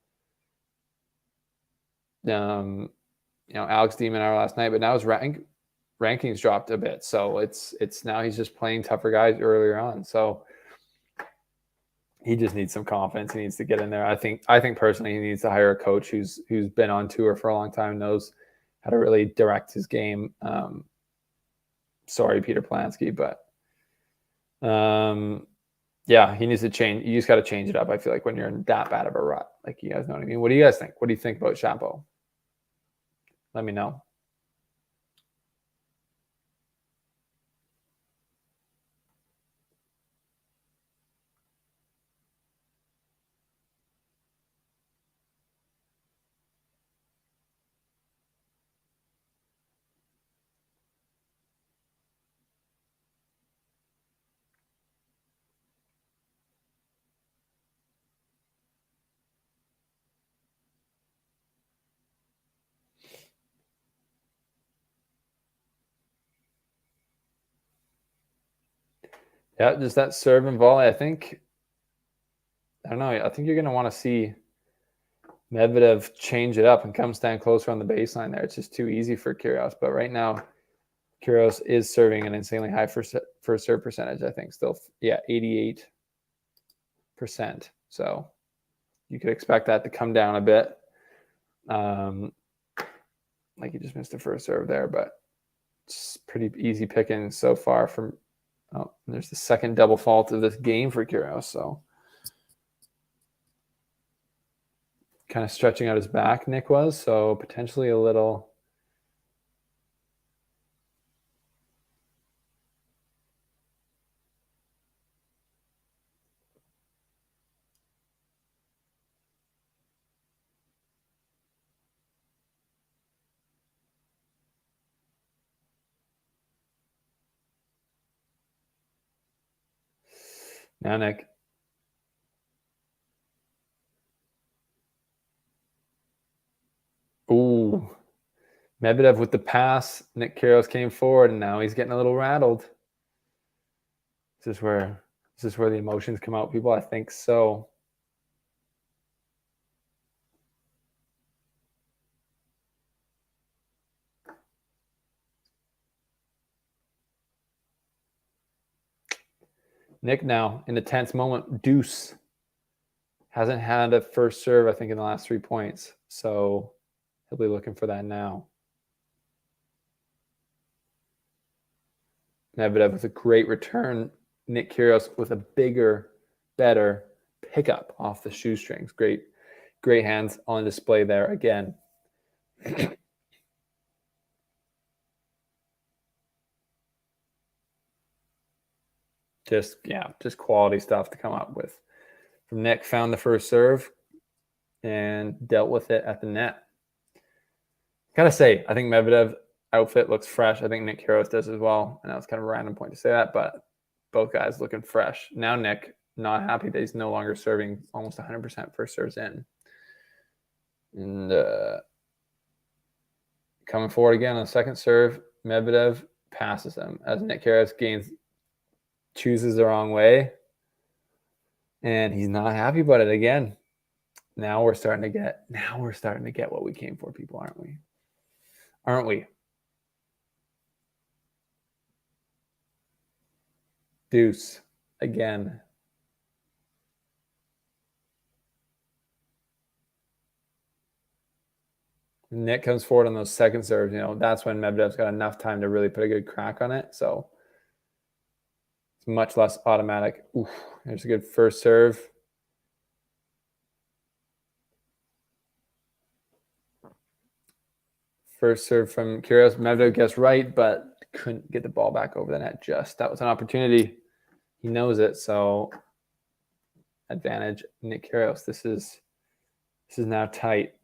Alex de Minaur last night. But now his rankings dropped a bit, so it's now he's just playing tougher guys earlier on. So he just needs some confidence. He needs to get in there. I think personally he needs to hire a coach who's been on tour for a long time, knows how to really direct his game. Sorry, Peter Plansky, but yeah, he needs to change. You just got to change it up. I feel like when you're in that bad of a rut, like you guys know what I mean. What do you guys think? What do you think about Chapo? Let me know. Yeah, just that serve and volley. I don't know. I think you're going to want to see Medvedev change it up and come stand closer on the baseline there. It's just too easy for Kyrgios. But right now, Kyrgios is serving an insanely high first serve percentage, I think. Still, 88%. So you could expect that to come down a bit. Like he just missed the first serve there, but it's pretty easy picking so far from. Oh, there's the second double fault of this game for Kyrgios. So kind of stretching out his back, Nick was. So potentially a little. Now, Nick. Ooh. Medvedev with the pass. Nick Kyrgios came forward, and now he's getting a little rattled. This is where the emotions come out, people. I think so. Nick now in a tense moment. Deuce hasn't had a first serve, I think, in the last 3 points. So he'll be looking for that now. Medvedev with a great return. Nick Kyrgios with a bigger, better pickup off the shoestrings. Great hands on display there again. Just quality stuff to come up with. From Nick, found the first serve and dealt with it at the net. Gotta say, I think Medvedev outfit looks fresh. I think Nick Kyrgios does as well. And that was kind of a random point to say that, but both guys looking fresh. Now Nick, not happy that he's no longer serving almost 100% first serves in. And Coming forward again on the second serve. Medvedev passes him as Nick Kyrgios chooses the wrong way. And he's not happy about it again. Now we're starting to get what we came for, people, aren't we? Aren't we? Deuce again. Nick comes forward on those second serves. That's when Medvedev's got enough time to really put a good crack on it. So it's much less automatic. Oof, there's a good first serve. First serve from Kyrgios. Medvedev gets right, but couldn't get the ball back over the net just. That was an opportunity. He knows it, so advantage Nick Kyrgios. This is now tight.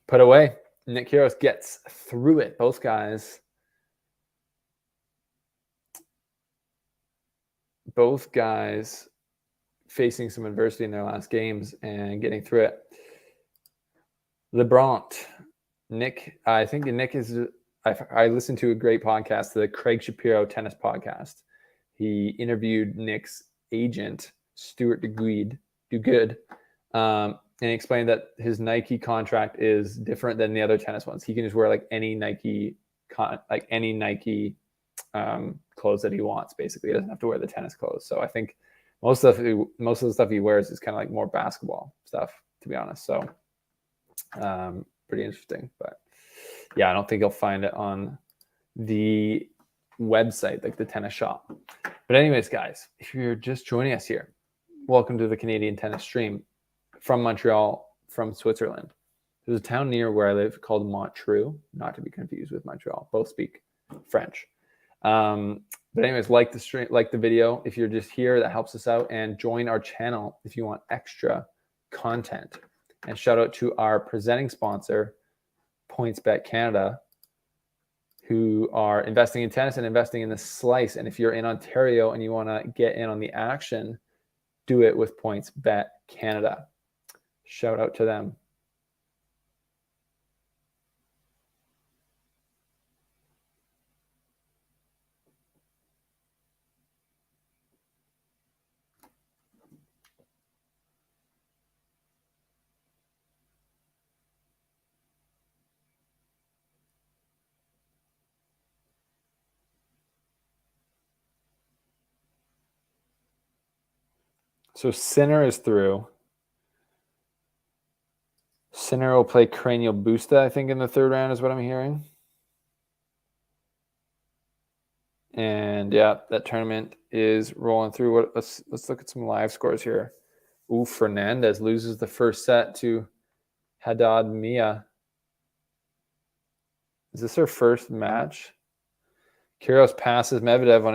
Put away. Nick Kyrgios gets through it. Both guys facing some adversity in their last games and getting through it. LeBron. Nick, I think Nick is... I listened to a great podcast, the Craig Shapiro tennis podcast. He interviewed Nick's agent, Stuart DeGood, and he explained that his Nike contract is different than the other tennis ones. He can just wear like any Nike clothes that he wants. Basically, he doesn't have to wear the tennis clothes. So I think most of the stuff he wears is kind of like more basketball stuff, to be honest. So pretty interesting. But yeah, I don't think you'll find it on the website, like the tennis shop. But anyways, guys, if you're just joining us here, welcome to the Canadian Tennis Stream from Montreal, from Switzerland. There's a town near where I live called Montreal, not to be confused with Montreal. Both speak French. But anyways, like the stream, like the video. If you're just here, that helps us out. And join our channel if you want extra content. And shout out to our presenting sponsor, PointsBet Canada, who are investing in tennis and investing in the slice. And if you're in Ontario and you want to get in on the action, do it with PointsBet Canada. Shout out to them. So Sinner is through. Sinner will play Cranial Busta, I think, in the third round is what I'm hearing. And yeah, that tournament is rolling through. Let's look at some live scores here. Ooh, Fernandez loses the first set to Haddad Mia. Is this her first match? Kyrgios passes Medvedev on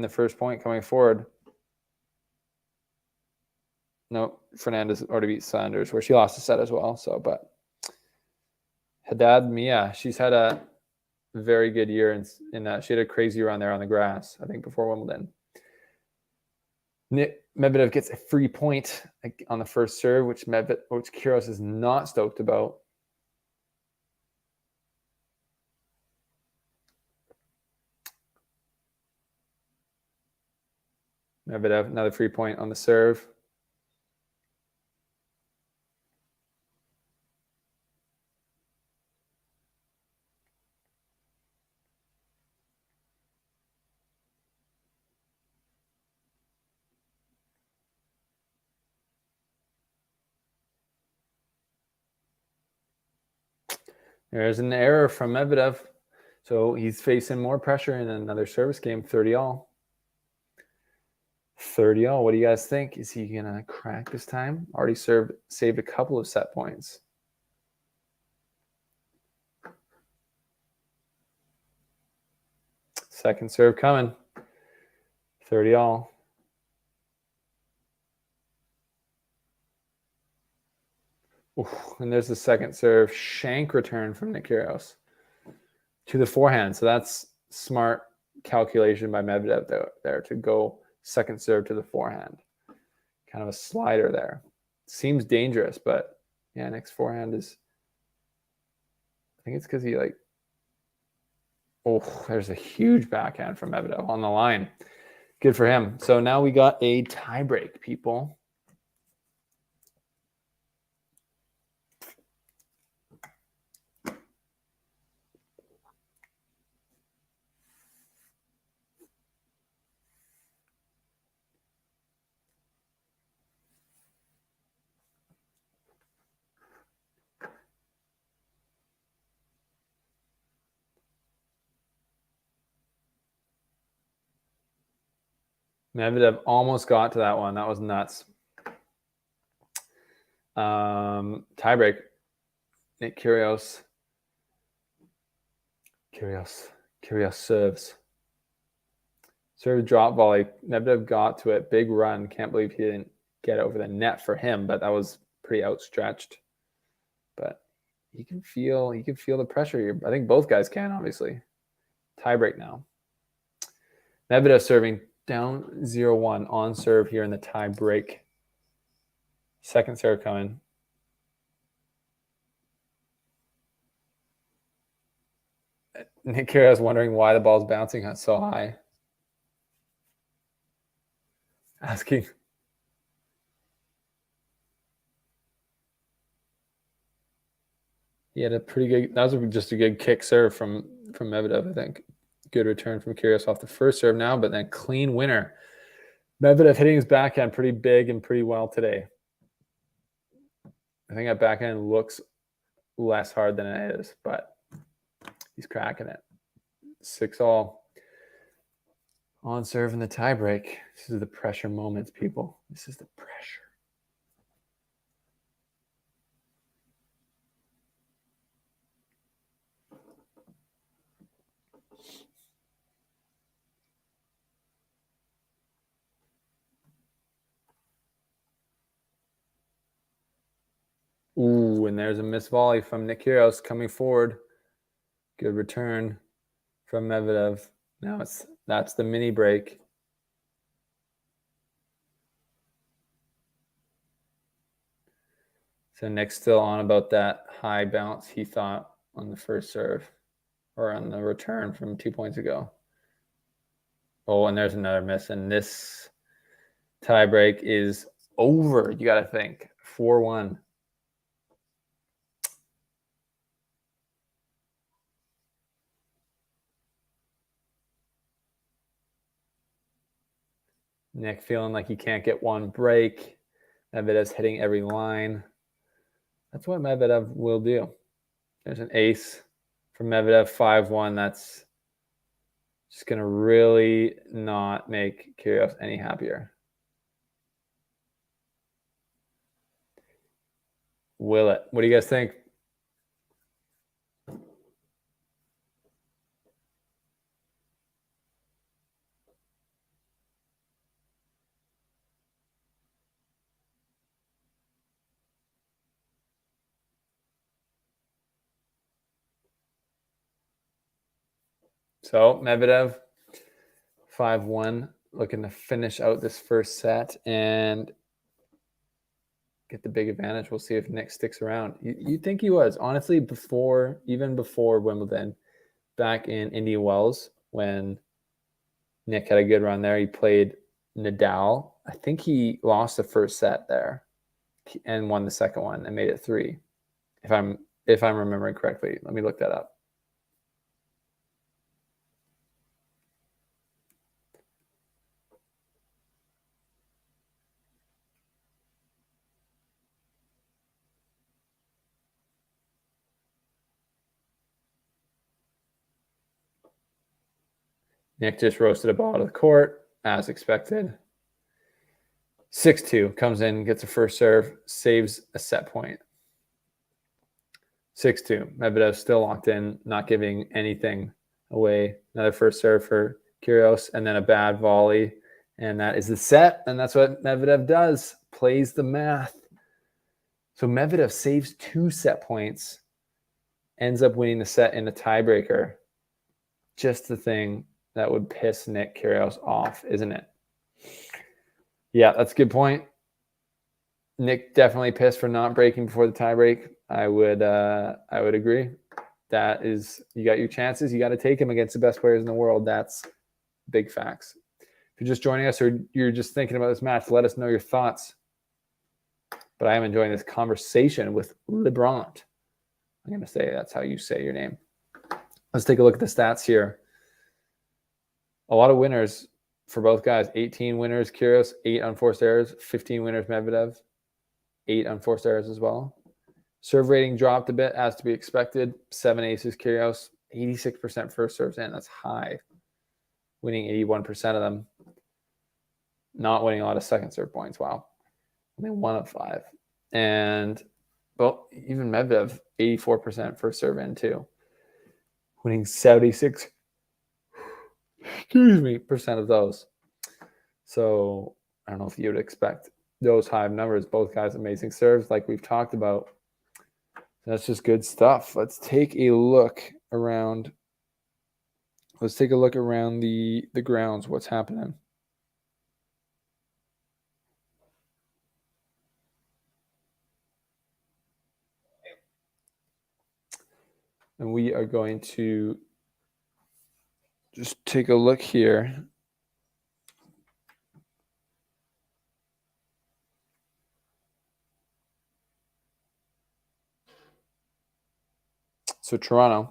the first point coming forward. No, Fernandez already beat Sanders, where she lost a set as well. So, but Haddad Mia, she's had a very good year in that. She had a crazy run there on the grass, I think, before Wimbledon. Medvedev gets a free point on the first serve, which Kyrgios is not stoked about. Medvedev, another free point on the serve. There's an error from Medvedev. So he's facing more pressure in another service game, 30-all. 30-all. What do you guys think? Is he going to crack this time? Already saved a couple of set points. Second serve coming. 30-all. Oof, and there's the second serve shank return from Nick Kyrgios to the forehand. So that's smart calculation by Medvedev there to go second serve to the forehand. Kind of a slider there. Seems dangerous, but yeah, Nick's forehand is, I think it's because he like, oh, there's a huge backhand from Medvedev on the line. Good for him. So now we got a tiebreak, people. Medvedev almost got to that one. That was nuts. Tiebreak. Nick Kyrgios. Kyrgios serves. Serve drop volley. Medvedev got to it. Big run. Can't believe he didn't get over the net for him, but that was pretty outstretched. But you can feel the pressure here. I think both guys can, obviously. Tiebreak now. Medvedev serving down 0-1 on serve here in the tie break. Second serve coming. Nick Kyrgios wondering why the ball's bouncing so high. Asking. He had a pretty good, that was just a good kick serve from Medvedev, I think. Good return from Kyrgios off the first serve now, but then clean winner. Medvedev hitting his backhand pretty big and pretty well today. I think that backhand looks less hard than it is, but he's cracking it. 6-all on serve in the tiebreak. This is the pressure moments, people. This is the pressure. Ooh, and there's a missed volley from Nick Kyrgios coming forward. Good return from Medvedev. Now that's the mini break. So Nick's still on about that high bounce he thought on the first serve or on the return from 2 points ago. Oh, and there's another miss. And this tiebreak is over, you got to think. 4-1. Nick feeling like he can't get one break. Medvedev's hitting every line. That's what Medvedev will do. There's an ace from Medvedev, 5-1. That's just going to really not make Kyrgios any happier. Will it? What do you guys think? So Medvedev, 5-1, looking to finish out this first set and get the big advantage. We'll see if Nick sticks around. You'd think he was. Honestly, even before Wimbledon, back in Indian Wells, when Nick had a good run there, he played Nadal. I think he lost the first set there and won the second one and made it 3. If I'm remembering correctly. Let me look that up. Nick just roasted a ball to the court, as expected. 6-2, comes in, gets a first serve, saves a set point. 6-2, Medvedev still locked in, not giving anything away. Another first serve for Kyrgios, and then a bad volley. And that is the set, and that's what Medvedev does, plays the math. So Medvedev saves 2 set points, ends up winning the set in a tiebreaker. Just the thing that would piss Nick Kyrgios off, isn't it? Yeah, that's a good point. Nick definitely pissed for not breaking before the tiebreak. I would agree. That is, you got your chances. You got to take them against the best players in the world. That's big facts. If you're just joining us or you're just thinking about this match, let us know your thoughts. But I am enjoying this conversation with LeBron. I'm going to say that's how you say your name. Let's take a look at the stats here. A lot of winners for both guys. 18 winners, Kyrgios, 8 unforced errors. 15 winners, Medvedev, 8 unforced errors as well. Serve rating dropped a bit, as to be expected. 7 aces, Kyrgios, 86% first serves in. That's high. Winning 81% of them. Not winning a lot of second serve points. Wow. Only 1 of 5. And, well, even Medvedev, 84% first serve in too. Winning 76% of those. So I don't know if you would expect those high numbers. Both guys amazing serves, like we've talked about. That's just good stuff. Let's take a look around. Let's take a look around the grounds. What's happening? And we are going to just take a look here. So Toronto,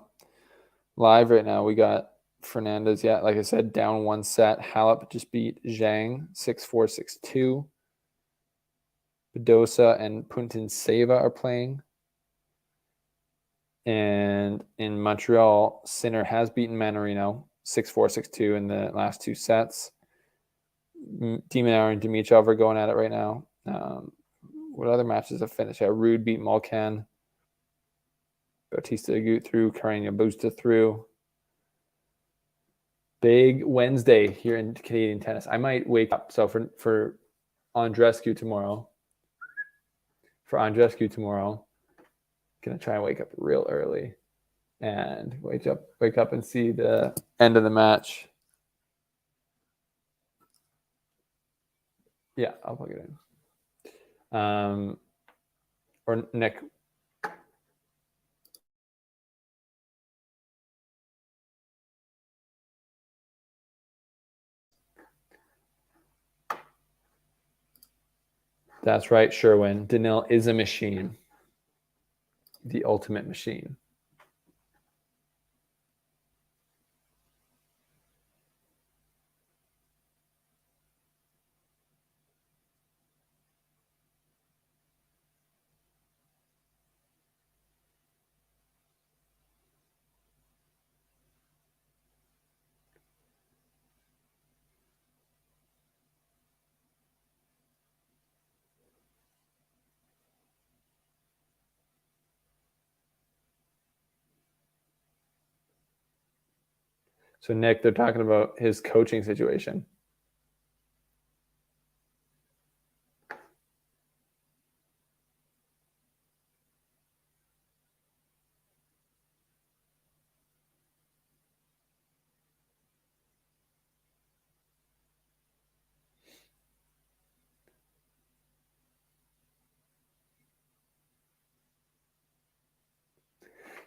live right now, we got Fernandez. Yeah, like I said, down 1 set. Halep just beat Zhang 6-4, 6-2. Badosa and Puntin Seva are playing. And in Montreal, Sinner has beaten Manarino 6-4, 6-2 in the last 2 sets. Demonauer and Dimitrov are going at it right now. What other matches have finished? Yeah, Rude beat Malkan. Bautista Agut through. Carreño Busta through. Big Wednesday here in Canadian tennis. I might wake up. So for Andreescu tomorrow, gonna try and wake up real early and wake up and see the end of the match. Yeah, I'll plug it in. Or Nick. That's right, Sherwin. Daniil is a machine. The ultimate machine. So, Nick, they're talking about his coaching situation.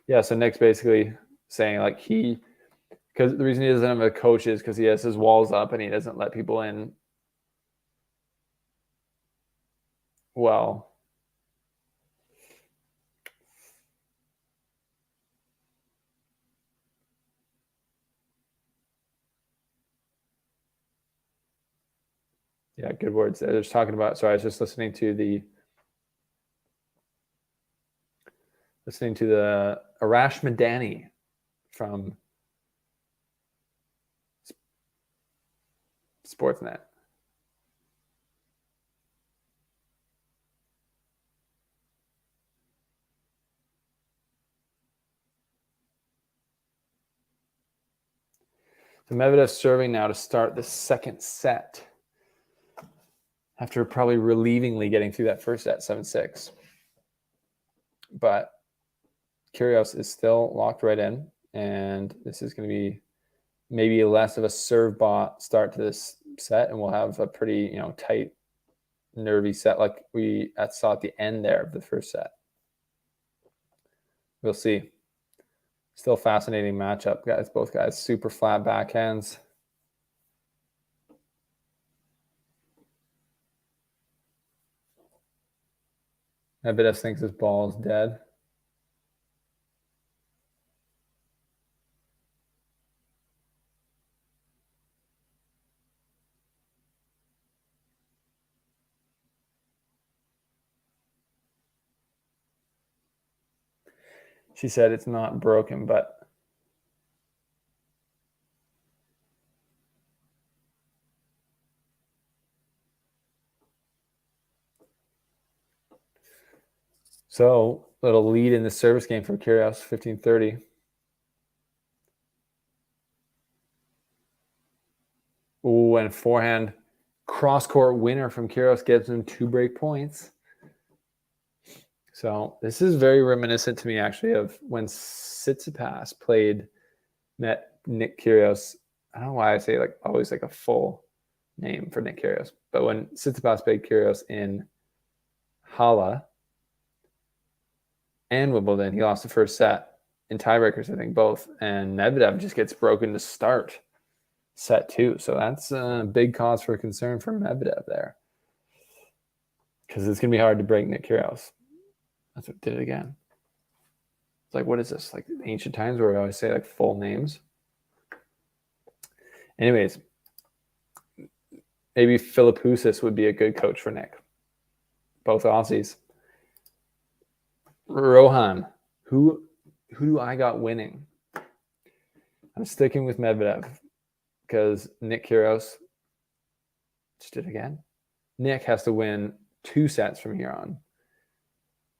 Yeah, so Nick's basically saying like because the reason he doesn't have a coach is because he has his walls up and he doesn't let people in. Well, yeah, good words. They're just talking about. So I was just listening to the Arash Madani from Sportsnet. So Medvedev serving now to start the second set after probably relievingly getting through that first set, 7-6. but Kyrgios is still locked right in, and this is going to be maybe less of a serve bot start to this set, and we'll have a pretty tight, nervy set like we saw at the end there of the first set. We'll see. Still fascinating matchup, guys. Both guys super flat backhands. Medvedev thinks his ball is dead. She said it's not broken, but so little lead in the service game for Kyrgios, 15-30. Ooh, and forehand cross-court winner from Kyrgios gives him 2 break points. So this is very reminiscent to me, actually, of when Tsitsipas met Nick Kyrgios. I don't know why I say always a full name for Nick Kyrgios, but when Tsitsipas played Kyrgios in Halle and Wimbledon, he lost the first set in tiebreakers, I think both, and Medvedev just gets broken to start set 2. So that's a big cause for concern for Medvedev there, because it's going to be hard to break Nick Kyrgios. That's what did it again. It's like, what is this? Like ancient times where we always say full names. Anyways, maybe Philippoussis would be a good coach for Nick. Both Aussies. Rohan, who do I got winning? I'm sticking with Medvedev because Nick Kyrgios just did it again. Nick has to win 2 sets from here on.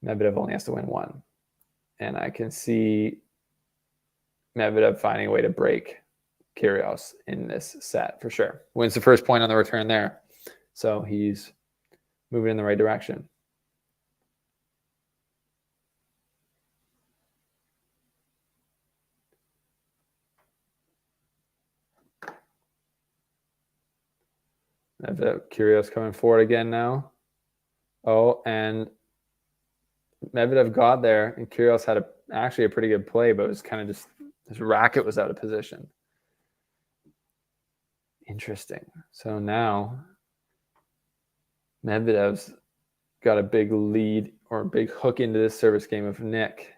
Medvedev only has to win 1. And I can see Medvedev finding a way to break Kyrgios in this set for sure. Wins the first point on the return there. So he's moving in the right direction. Medvedev, Kyrgios coming forward again now. Oh, and Medvedev got there, and Kyrgios had actually a pretty good play, but it was kind of just his racket was out of position. Interesting. So now Medvedev's got a big lead or a big hook into this service game of Nick.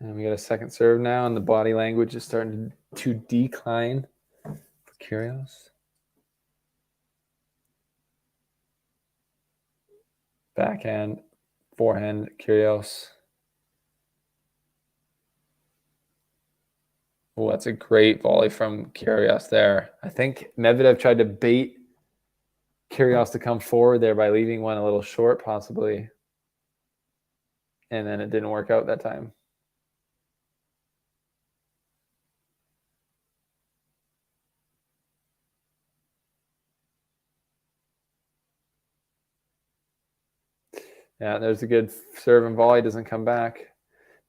And we got a second serve now, and the body language is starting to decline for Kyrgios. Backhand, forehand, Kyrgios. Oh, that's a great volley from Kyrgios there. I think Medvedev tried to bait Kyrgios to come forward there by leaving one a little short, possibly. And then it didn't work out that time. Yeah, there's a good serve and volley, doesn't come back.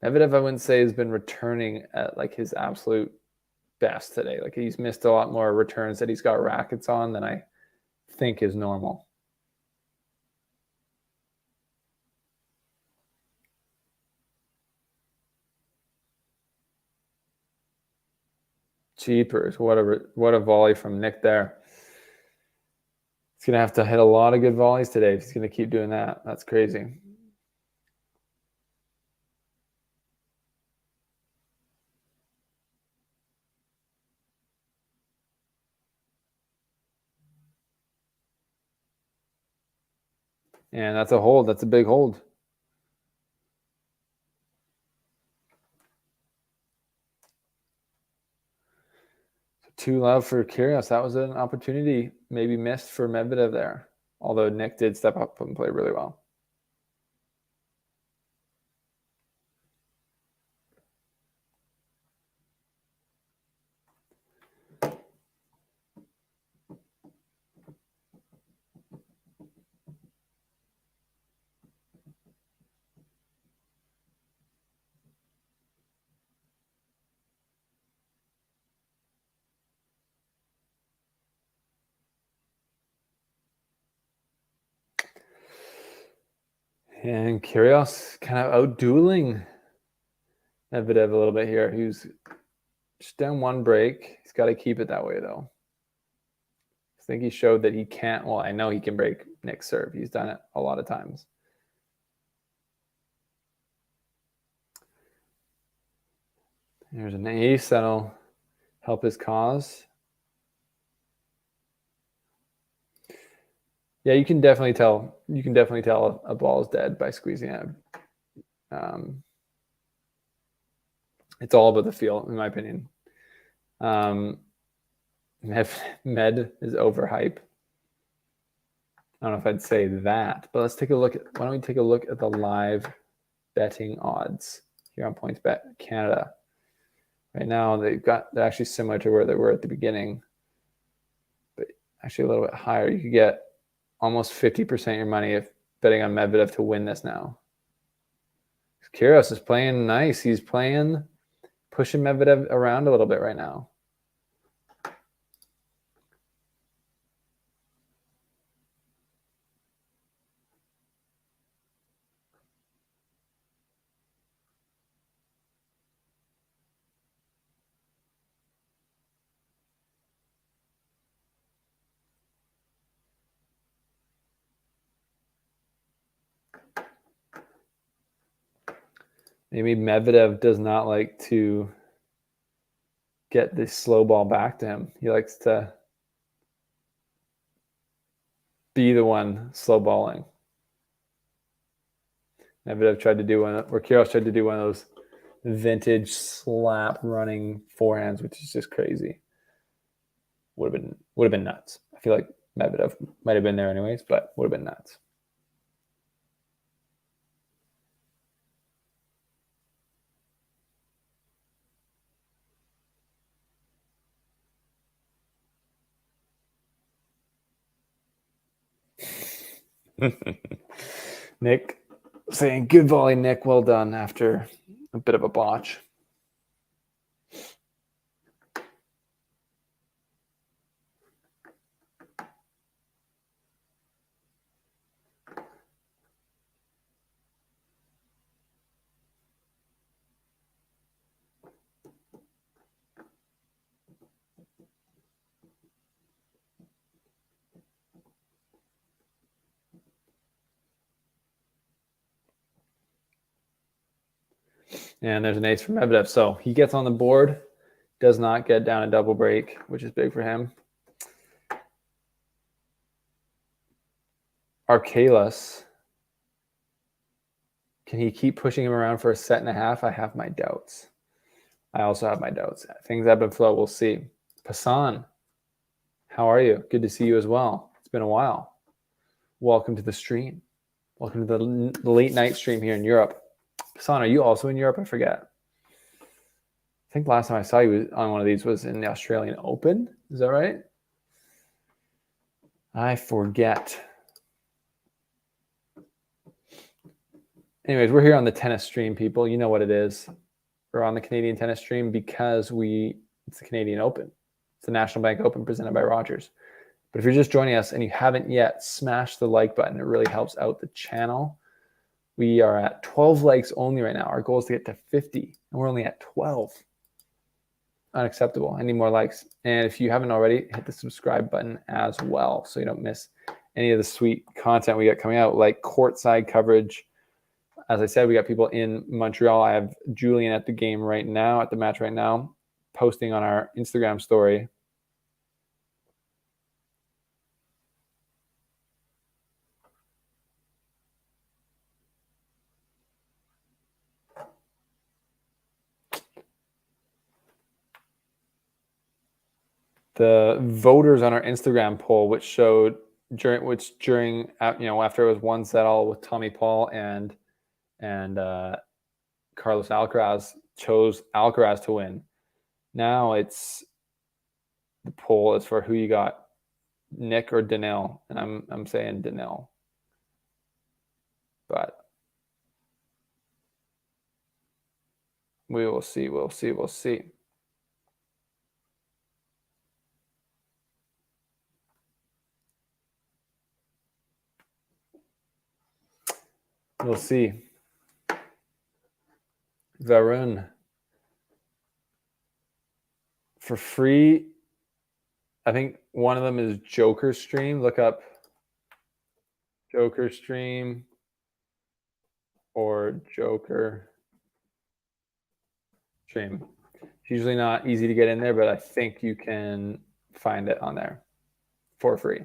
Medvedev, I wouldn't say, has been returning at his absolute best today. He's missed a lot more returns that he's got rackets on than I think is normal. Jeepers, what a volley from Nick there. He's going to have to hit a lot of good volleys today if he's going to keep doing that. That's crazy. And that's a hold. That's a big hold. Two love for Kyrgios. That was an opportunity maybe missed for Medvedev there. Although Nick did step up and play really well. And Kyrgios kind of out-dueling Medvedev a little bit here. He's just down one break. He's got to keep it that way, though. I think he showed that he can't. Well, I know he can break Nick's serve. He's done it a lot of times. There's an ace that'll help his cause. Yeah, you can definitely tell. You can definitely tell a ball is dead by squeezing it. It's all about the feel, in my opinion. Med is overhype. I don't know if I'd say that, but let's take a look at. Why don't we take a look at the live betting odds here on PointsBet Canada? Right now, they're actually similar to where they were at the beginning, but actually a little bit higher. You could get almost 50% of your money if betting on Medvedev to win this now. Kyrgios is playing nice. He's pushing Medvedev around a little bit right now. Maybe Medvedev does not like to get the slow ball back to him. He likes to be the one slow balling. Medvedev tried to do Kyrgios tried to do one of those vintage slap running forehands, which is just crazy. Would have been nuts. I feel like Medvedev might have been there anyways, but would have been nuts. Nick saying, good volley, Nick. Well done after a bit of a botch. And there's an ace for Medvedev. So he gets on the board, does not get down a double break, which is big for him. Arcalis. Can he keep pushing him around for a set and a half? I have my doubts. I also have my doubts. Things ebb and flow. We'll see. Passan, how are you? Good to see you as well. It's been a while. Welcome to the stream. Welcome to the late night stream here in Europe. Passan, are you also in Europe? I forget. I think last time I saw you on one of these was in the Australian Open. Is that right? I forget. Anyways, we're here on the tennis stream, people. You know what it is. We're on the Canadian tennis stream because it's the Canadian Open. It's the National Bank Open presented by Rogers. But if you're just joining us and you haven't yet, smash the like button. It really helps out the channel. We are at 12 likes only right now. Our goal is to get to 50, and we're only at 12. Unacceptable. I need more likes. And if you haven't already, hit the subscribe button as well so you don't miss any of the sweet content we got coming out, like courtside coverage. As I said, we got people in Montreal. I have Julian at the game right now, at the match right now, posting on our Instagram story. The voters on our Instagram poll, which showed during after it was 1-1 with Tommy Paul and Carlos Alcaraz, chose Alcaraz to win. Now it's the poll is for who you got, Nick or Daniil, and I'm saying Daniil. But we will see. We'll see. We'll see. Varun. For free, I think one of them is Joker Stream. Look up Joker Stream or Joker Stream. It's usually not easy to get in there, but I think you can find it on there for free.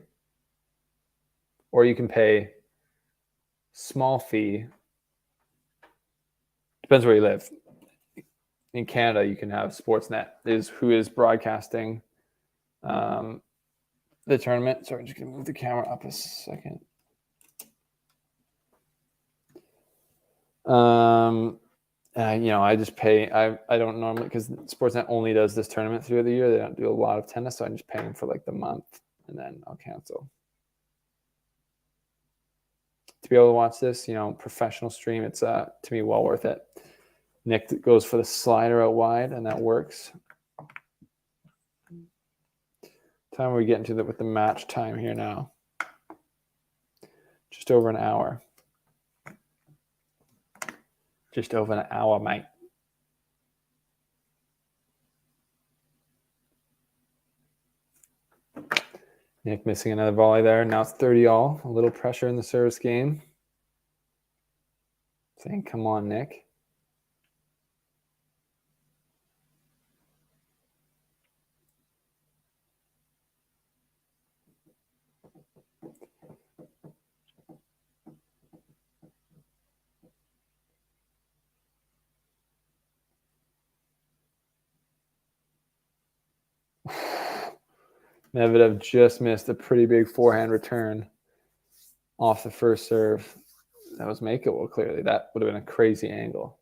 Or you can pay small fee. Depends where you live. In Canada, you can have Sportsnet, who is broadcasting the tournament. Sorry, I'm just going to move the camera up a second. I just pay. I don't normally, because Sportsnet only does this tournament throughout the year. They don't do a lot of tennis, so I'm just paying for like the month, and then I'll cancel. To be able to watch this, professional stream, it's to me well worth it. Nick goes for the slider out wide, and that works. Time we're getting to with the match time here now. Just over an hour. Just over an hour, mate. Nick missing another volley there. Now it's 30-all. A little pressure in the service game. Saying, come on, Nick. Medvedev just missed a pretty big forehand return off the first serve. That was makeable, clearly. That would have been a crazy angle.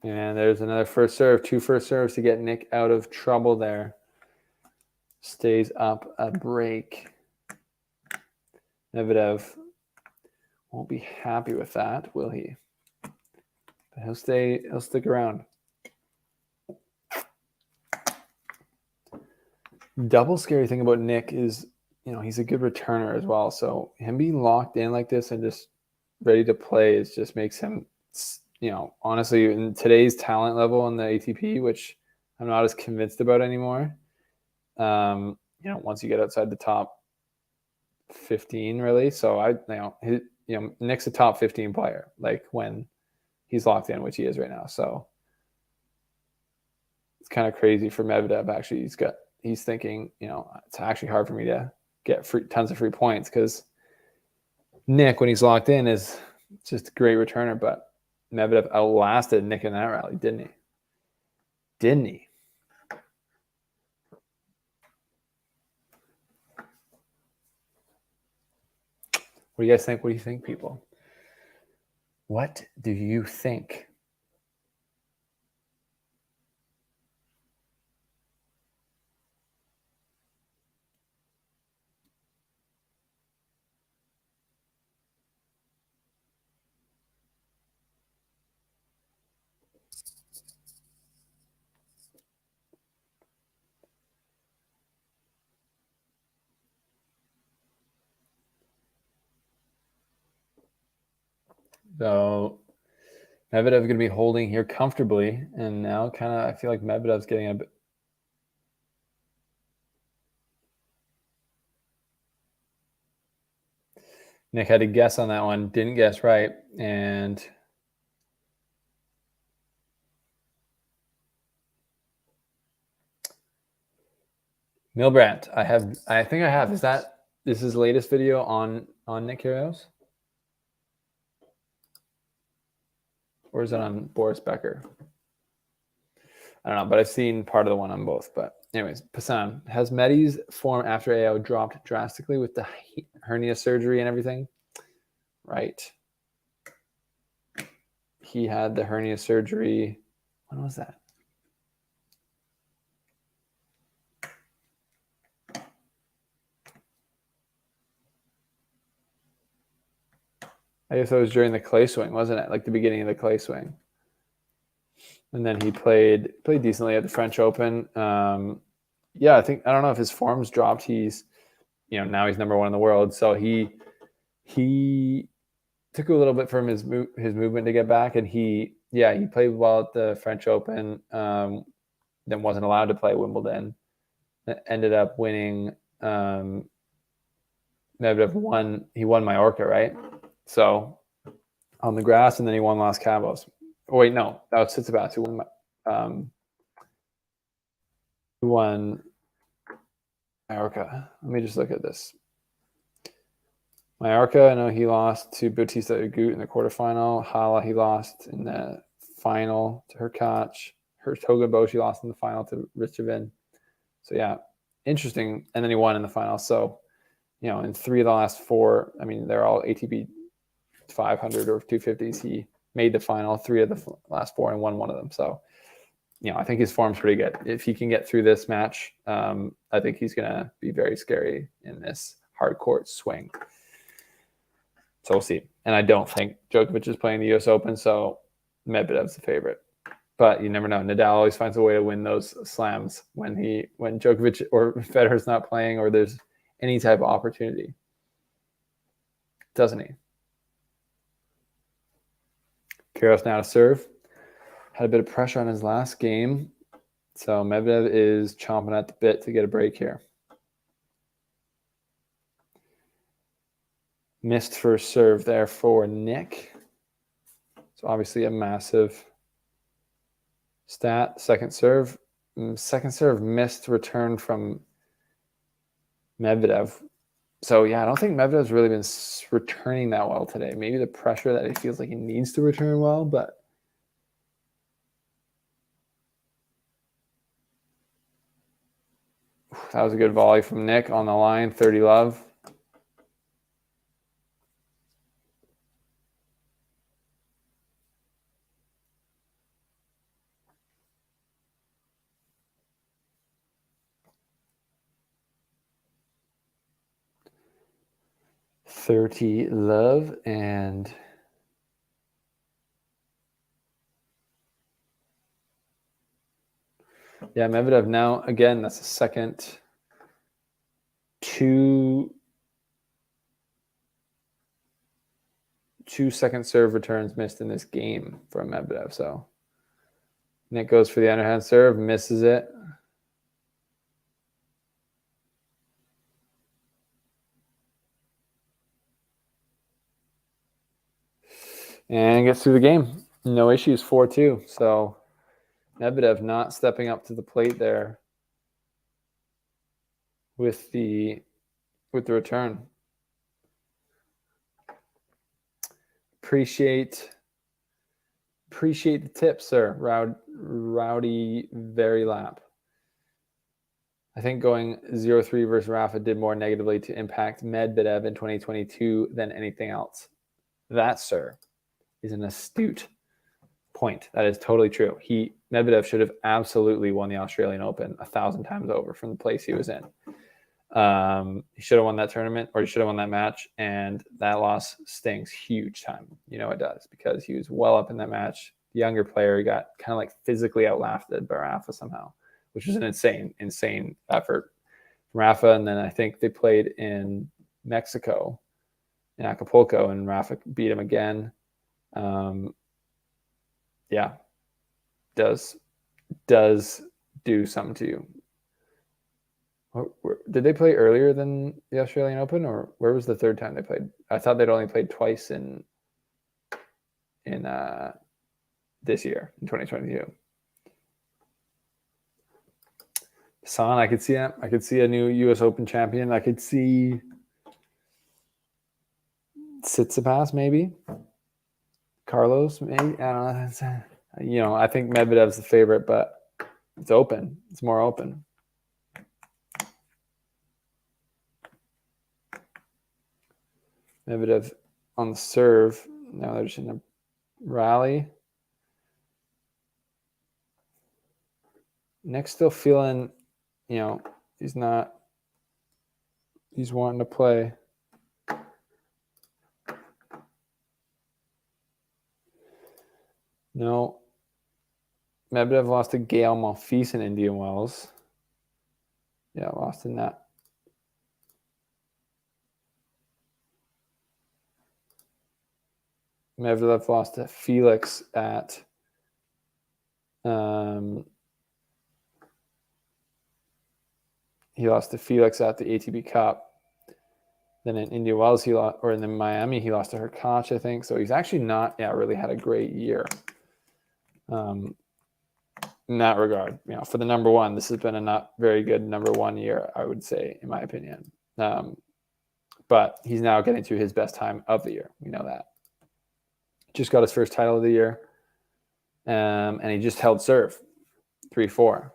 And there's another first serve. 2 first serves to get Nick out of trouble there. Stays up a break. Medvedev won't be happy with that, will he? But he'll stick around. Double scary thing about Nick is, he's a good returner as well. So him being locked in like this and just ready to play just makes him, honestly, in today's talent level in the ATP, which I'm not as convinced about anymore. Once you get outside the top 15, really. So Nick's a top 15 player, like when he's locked in, which he is right now. So it's kind of crazy for Medvedev. Actually, he's thinking, it's actually hard for me to get tons of free points, because Nick, when he's locked in, is just a great returner. But Medvedev outlasted Nick in that rally, didn't he? Didn't he? What do you guys think? What do you think, people? What do you think? So Medvedev going to be holding here comfortably, and now I feel like Medvedev's getting a bit. Nick had to guess on that one, didn't guess right, and Milbrandt, I think I have. Is this his latest video on Nick Kyrgios? Or is it on Boris Becker? I don't know, but I've seen part of the one on both. But anyways, Passan, has Medi's form after AO dropped drastically with the hernia surgery and everything? Right. He had the hernia surgery. When was that? I guess that was during the clay swing, wasn't it? Like the beginning of the clay swing. And then he played decently at the French Open. yeah, I don't know if his form's dropped. He's, now he's number 1 in the world. So he took a little bit from his movement to get back, and he played well at the French Open. Then wasn't allowed to play Wimbledon. Ended up winning. Medvedev won. He won Mallorca, right? So on the grass, and then he won Los Cabos. Oh, wait, no, that was Tsitsipas who won Mallorca. Let me just look at this. Mallorca, I know he lost to Bautista Agut in the quarterfinal. Hala, he lost in the final to Hurkacz. Hertogenbosch, he lost in the final to Richevin. So, yeah, interesting. And then he won in the final. So, in 3 of the last 4, I mean, they're all ATP 500 or 250s. He made the final 3 of the last 4 and won 1 of them. So, I think his form's pretty good. If he can get through this match, I think he's going to be very scary in this hard court swing. So we'll see. And I don't think Djokovic is playing the U.S. Open, so Medvedev's the favorite. But you never know. Nadal always finds a way to win those slams when Djokovic or Federer's not playing, or there's any type of opportunity. Doesn't he? Kyrgios now to serve. Had a bit of pressure on his last game. So Medvedev is chomping at the bit to get a break here. Missed first serve there for Nick. So obviously a massive stat. Second serve missed return from Medvedev. So yeah, I don't think Medvedev's really been returning that well today. Maybe the pressure that he feels like he needs to return well, but that was a good volley from Nick on the line, 30 love. Love, and yeah, Medvedev now, again, that's the second two second serve returns missed in this game from Medvedev. So Nick goes for the underhand serve, misses it. And gets through the game. No issues, 4-2. So Medvedev not stepping up to the plate there with the return. Appreciate the tip, sir. Rowdy very lap. I think going 0-3 versus Rafa did more negatively to impact Medvedev in 2022 than anything else. That, sir, is an astute point. That is totally true. Medvedev should have absolutely won the Australian Open 1,000 times over from the place he was in. He should have won that tournament, or he should have won that match, and that loss stings huge time. It does, because he was well up in that match. The younger player got kind of like physically outlasted by Rafa somehow, which was an insane effort from Rafa. And then I think they played in Mexico, in Acapulco, and Rafa beat him again. Yeah, does do something to you. Did they play earlier than the Australian Open, or where was the third time they played? I thought they'd only played twice in this year, in 2022. Son, I could see him. I could see a new U.S. Open champion. I could see Tsitsipas, maybe. Carlos, maybe. I don't know. I think Medvedev's the favorite, but it's open. It's more open. Medvedev on the serve. Now they're just in a rally. Nick's still feeling, he's wanting to play. No. Medvedev lost to Gael Monfils in Indian Wells. Yeah, lost in that. Medvedev lost to Felix at he lost to Felix at the ATP Cup. Then in India Wells, he lost, or in the Miami, he lost to Hurkacz, I think. So he's actually not, really had a great year. In that regard, for the number one, this has been a not very good number one year, I would say, in my opinion. But he's now getting to his best time of the year. We know that. Just got his first title of the year, and he just held serve 3-4.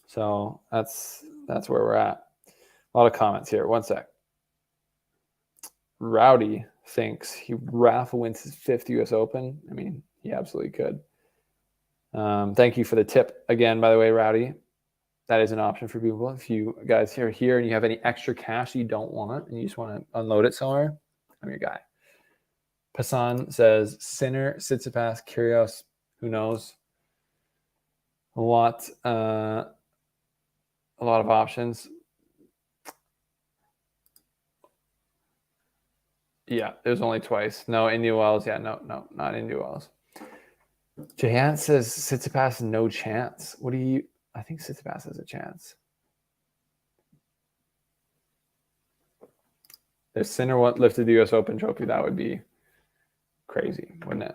So that's where we're at. A lot of comments here. One sec. Rowdy thinks Rafa wins his 5th U.S. Open. I mean, he absolutely could. Thank you for the tip again, by the way, Rowdy. That is an option for people. If you guys are here and you have any extra cash you don't want and you just want to unload it somewhere, I'm your guy. Passan says Sinner, Tsitsipas, Kyrgios. Who knows? A lot of options. Yeah, it was only twice. No, India Wells. Yeah, no, not India Wells. Jahan says Tsitsipas no chance. I think Tsitsipas has a chance. If Sinner lifted the U.S. Open trophy, that would be crazy, wouldn't it?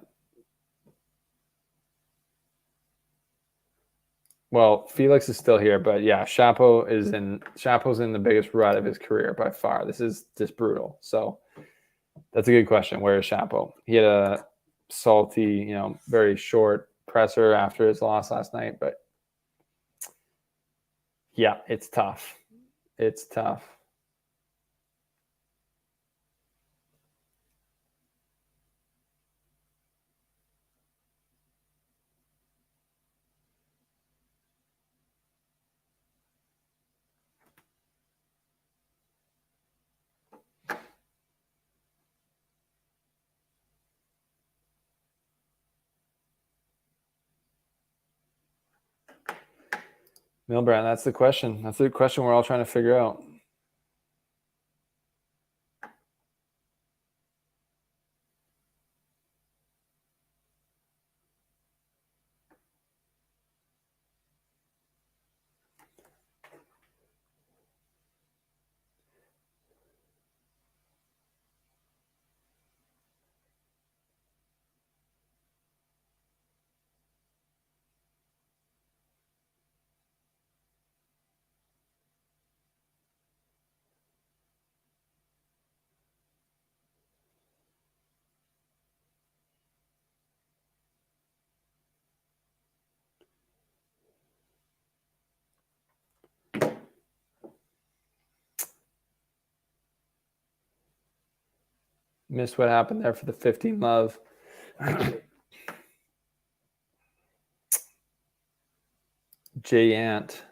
Well, Felix is still here, but yeah, Chapo's in the biggest rut of his career by far. This is just brutal. So that's a good question. Where is Chapo? He had a salty, very short presser after his loss last night, but yeah, it's tough. It's tough. Milbrand, that's the question. That's the question we're all trying to figure out. Missed what happened there for the 15 love. Jay Ant.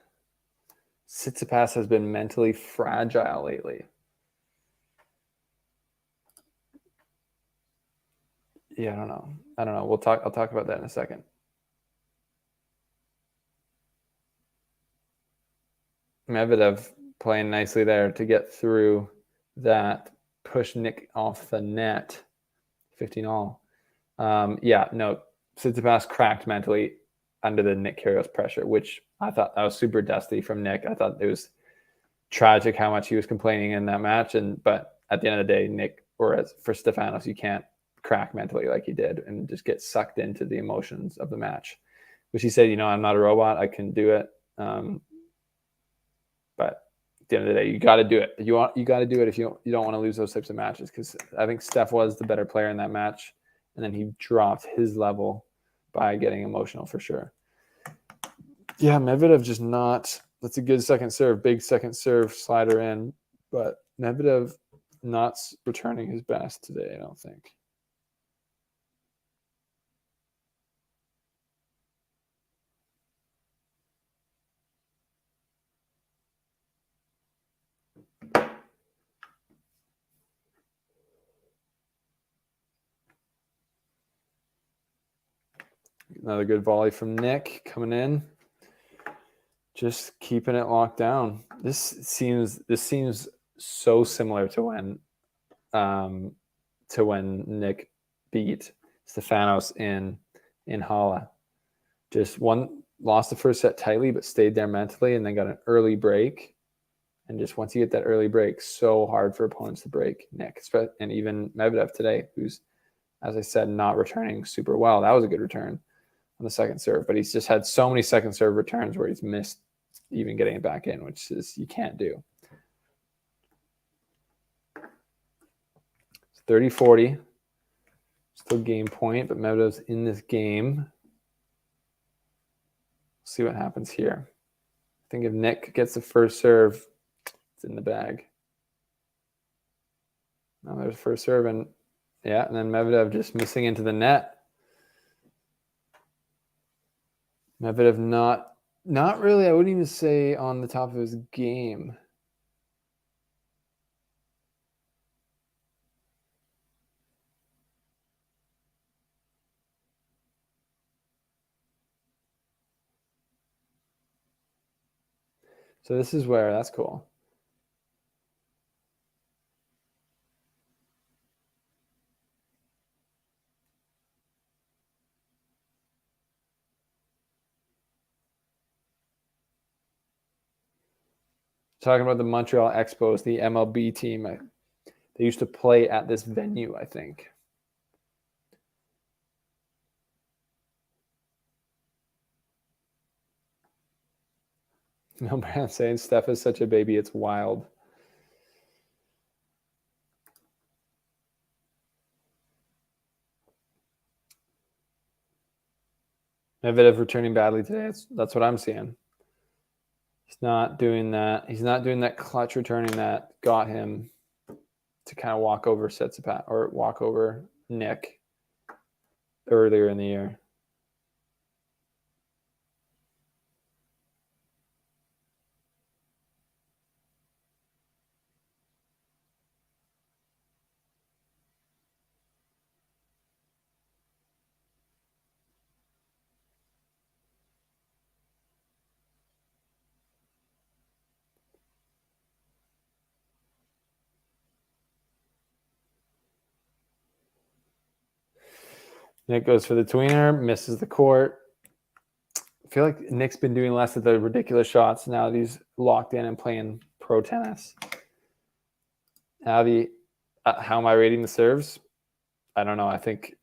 Tsitsipas has been mentally fragile lately. Yeah, I don't know. I'll talk about that in a second. Medvedev playing nicely there to get through that, push Nick off the net. 15 all. Tsitsipas cracked mentally under the Nick Kyrgios pressure, which I thought that was super dusty from Nick. I thought it was tragic how much he was complaining in that match. But at the end of the day, Nick, or for Stefanos, you can't crack mentally like he did and just get sucked into the emotions of the match, which he said, I'm not a robot. I can do it. But at the end of the day, you got to do it. You got to do it if you don't want to lose those types of matches, because I think Steph was the better player in that match, and then he dropped his level by getting emotional for sure. Yeah, Medvedev just not. That's a good second serve, big second serve slider in, but Medvedev not returning his best today, I don't think. Another good volley from Nick coming in. just keeping it locked down. This seems so similar to when Nick beat Stefanos in Halle. Just lost the first set tightly, but stayed there mentally, and then got an early break. And just once you get that early break, so hard for opponents to break Nick, and even Medvedev today, who's, as I said, not returning super well. That was a good return on the second serve, but he's just had so many second serve returns where he's missed even getting it back in, which is you can't do. It's 30-40. Still game point, but Medvedev's in this game. See what happens here. I think if Nick gets the first serve, it's in the bag. Now there's first serve, and yeah, and then Medvedev just missing into the net. Medvedev not really, I wouldn't even say on the top of his game. So this is where, that's cool. Talking about the Montreal Expos, the MLB team. They used to play at this venue, I think. No, Brand saying Steph is such a baby, it's wild. Medvedev returning badly today. That's what I'm seeing. He's not doing that. He's not doing that clutch returning that got him to kind of walk over Tsitsipas or walk over Nick earlier in the year. Nick goes for the tweener, misses the court. I feel like Nick's been doing less of the ridiculous shots now that he's locked in and playing pro tennis. Now how am I rating the serves? I don't know. I think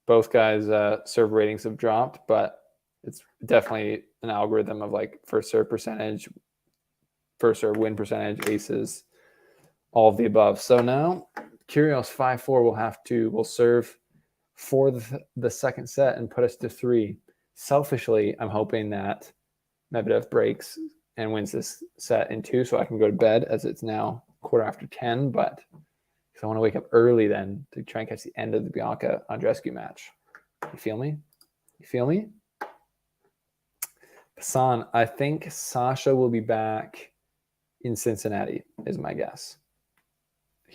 both guys' serve ratings have dropped, but it's definitely an algorithm of like first serve percentage, first serve win percentage, aces, all of the above. So now Kyrgios 5-4 will serve for the second set and put us to 3. Selfishly, I'm hoping that Medvedev breaks and wins this set in 2 so I can go to bed as it's now 10:15, but because I want to wake up early then to try and catch the end of the Bianca Andreescu match. You feel me? You feel me? Hassan, I think Sasha will be back in Cincinnati, is my guess. I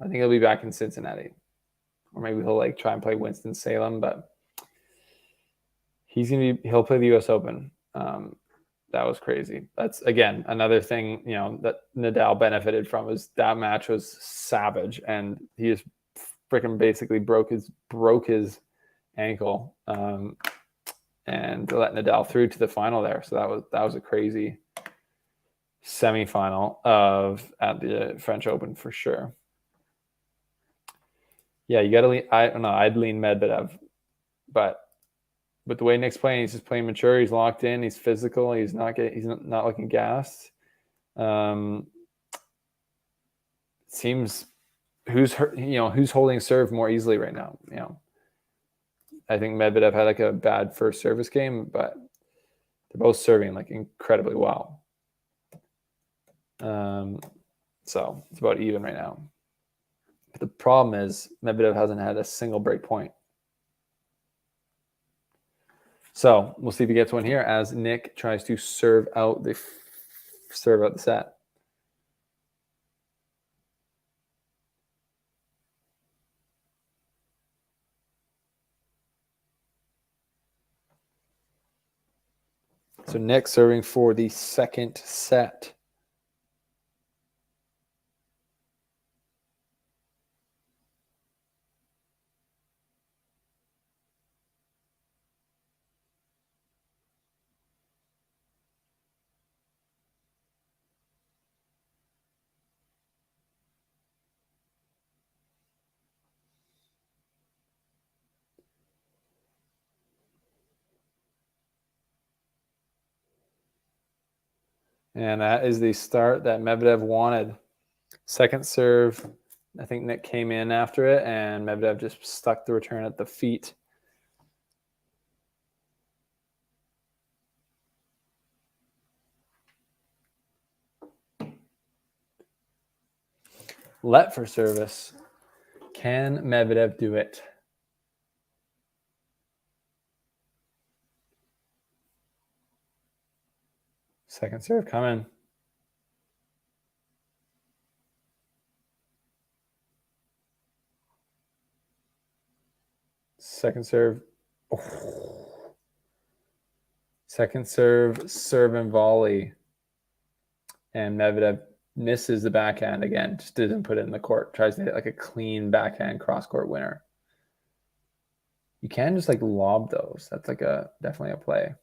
think he'll be back in Cincinnati. Or maybe he'll like try and play Winston-Salem, but he'll play the US Open. That was crazy. That's again another thing, that Nadal benefited from is that match was savage, and he just freaking basically broke his ankle, and let Nadal through to the final there. So that was a crazy semifinal at the French Open for sure. Yeah, you got to lean. I don't know. I'd lean Medvedev, but with the way Nick's playing, he's just playing mature. He's locked in. He's physical. He's not looking gassed. Seems who's holding serve more easily right now. I think Medvedev had like a bad first service game, but they're both serving like incredibly well. So it's about even right now. But the problem is Medvedev hasn't had a single break point. So we'll see if he gets one here as Nick tries to serve out the set. So Nick serving for the second set. And that is the start that Medvedev wanted. Second serve, I think Nick came in after it, and Medvedev just stuck the return at the feet. Let for service. Can Medvedev do it? Second serve coming. Second serve. Oh. Second serve and volley. And Medvedev misses the backhand again. Just doesn't put it in the court. Tries to hit like a clean backhand cross-court winner. You can just like lob those. That's like definitely a play.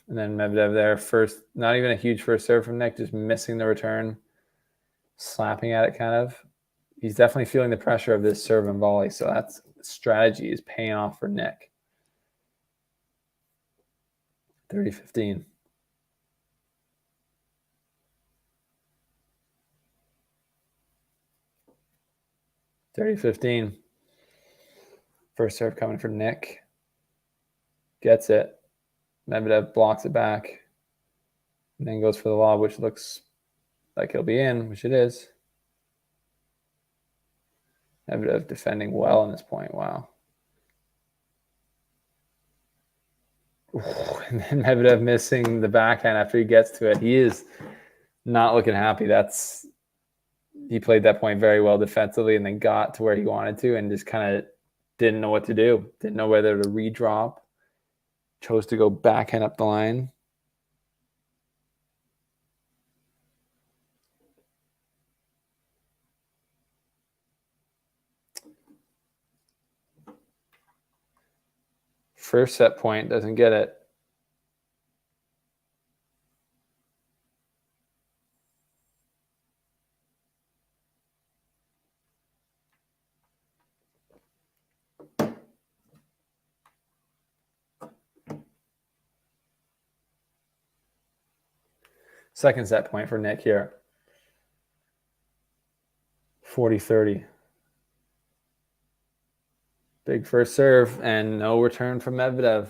And then Medvedev there first, not even a huge first serve from Nick, just missing the return, slapping at it kind of. He's definitely feeling the pressure of this serve and volley. So that's strategy is paying off for Nick. 30-15. First serve coming for Nick. Gets it. Medvedev blocks it back. And then goes for the lob, which looks like he'll be in, which it is. Medvedev defending well in this point. Wow. Ooh, and then Medvedev missing the backhand after he gets to it. He is not looking happy. He played that point very well defensively and then got to where he wanted to and just kind of didn't know what to do. Didn't know whether to redrop. Chose to go backhand up the line. First set point, doesn't get it. Second set point for Nick here. 40-30. Big first serve and no return from Medvedev.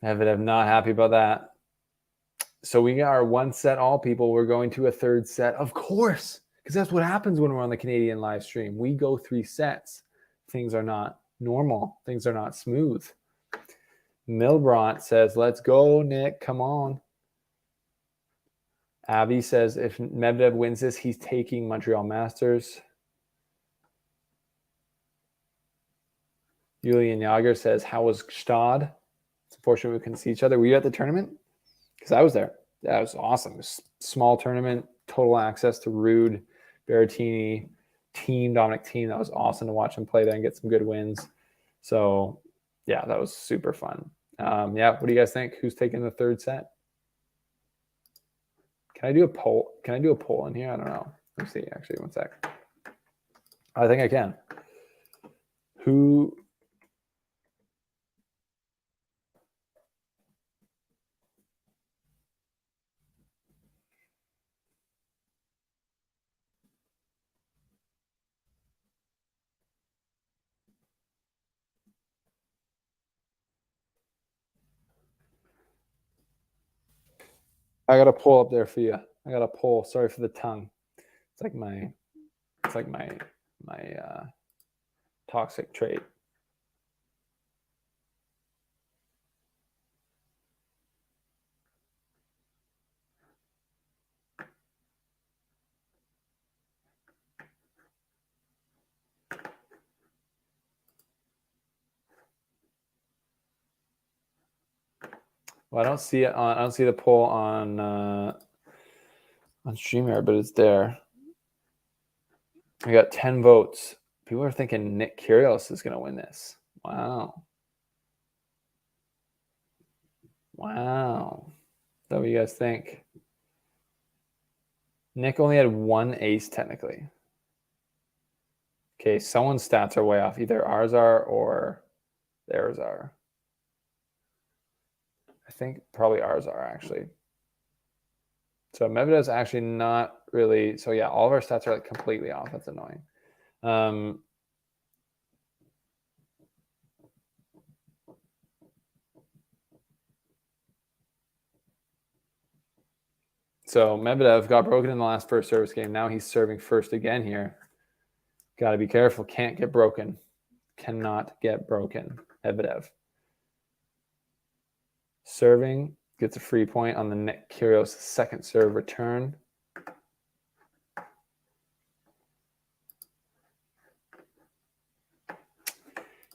Medvedev not happy about that. So we got our one set all, people. We're going to a third set, of course, because that's what happens when we're on the Canadian live stream. We go 3 sets. Things are not normal. Things are not smooth. Milbront says, let's go, Nick. Come on. Avi says, if Medvedev wins this, he's taking Montreal Masters. Julian Yager says, how was Gstad? It's unfortunate we couldn't see each other. Were you at the tournament? Because I was there. That was awesome. It was a small tournament, total access to Rude, Berrettini, Dominic Thiem. That was awesome to watch him play there and get some good wins. So, yeah, that was super fun. Yeah, what do you guys think? Who's taking the third set? Can I do a poll? Can I do a poll in here? I don't know. Let me see. Actually, one sec. I think I can. Who? I got a poll up there for you. I got a poll. Sorry for the tongue. It's like my toxic trait. Well, I don't see it on. I don't see the poll on StreamYard, but it's there. We got 10 votes. People are thinking Nick Kyrgios is going to win this. Wow. Wow. Is that what you guys think? Nick only had one ace technically. Okay, someone's stats are way off. Either ours are or theirs are. I think probably ours are actually. So Medvedev's actually not really. So yeah, all of our stats are like completely off. That's annoying. So Medvedev got broken in the last first service game. Now he's serving first again here. Got to be careful. Can't get broken. Cannot get broken. Medvedev. Serving. Gets a free point on the Nick Kyrgios second serve return.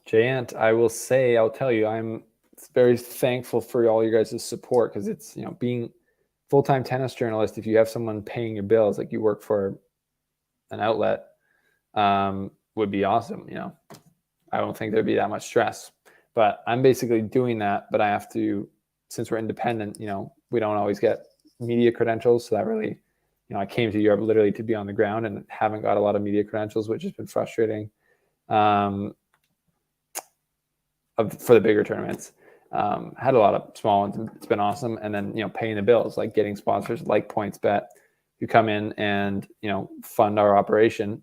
Jayant, I will say, I'll tell you, I'm very thankful for all you guys' support because it's, being full-time tennis journalist, if you have someone paying your bills, like you work for an outlet, would be awesome. I don't think there'd be that much stress, but I'm basically doing that. But I have to, since we're independent, we don't always get media credentials. So that really, I came to Europe literally to be on the ground and haven't got a lot of media credentials, which has been frustrating. For the bigger tournaments, had a lot of small ones. It's been awesome. And then, paying the bills, like getting sponsors like PointsBet who come in and, fund our operation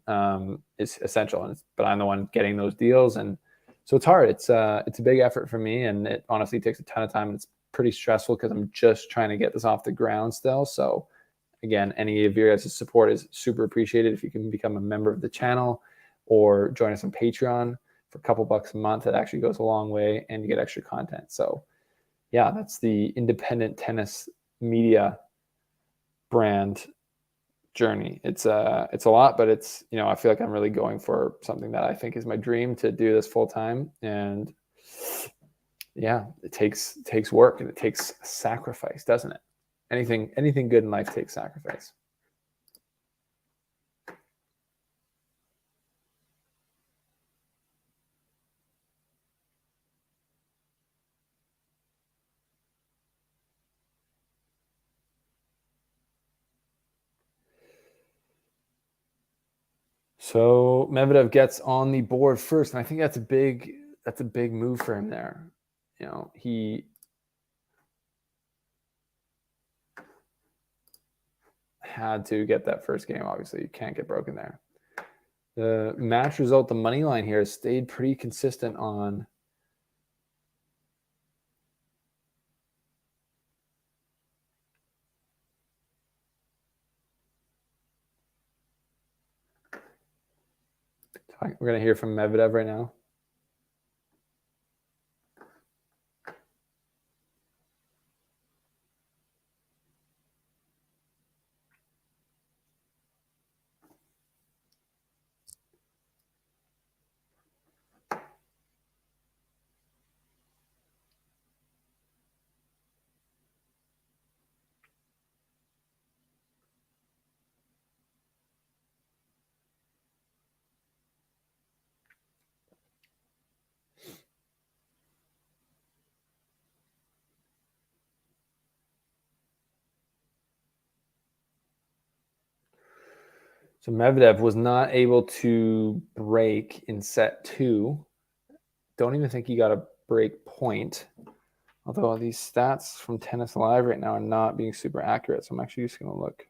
is essential. But I'm the one getting those deals. And so it's hard. It's a big effort for me. And it honestly takes a ton of time. And it's pretty stressful because I'm just trying to get this off the ground still. So again, any of your guys' support is super appreciated. If you can become a member of the channel or join us on Patreon for a couple bucks a month, it actually goes a long way and you get extra content. So yeah, that's the independent tennis media brand journey. It's a lot, but it's, I feel like I'm really going for something that I think is my dream, to do this full time. And yeah, it takes work and it takes sacrifice, doesn't it? Anything good in life takes sacrifice. So Medvedev gets on the board first, and I think that's a big move for him there. He had to get that first game. Obviously, you can't get broken there. The match result, the money line here, has stayed pretty consistent on we're going to hear from Medvedev right now. So Medvedev was not able to break in set 2. Don't even think he got a break point. Although these stats from Tennis Live right now are not being super accurate. So I'm actually just going to look.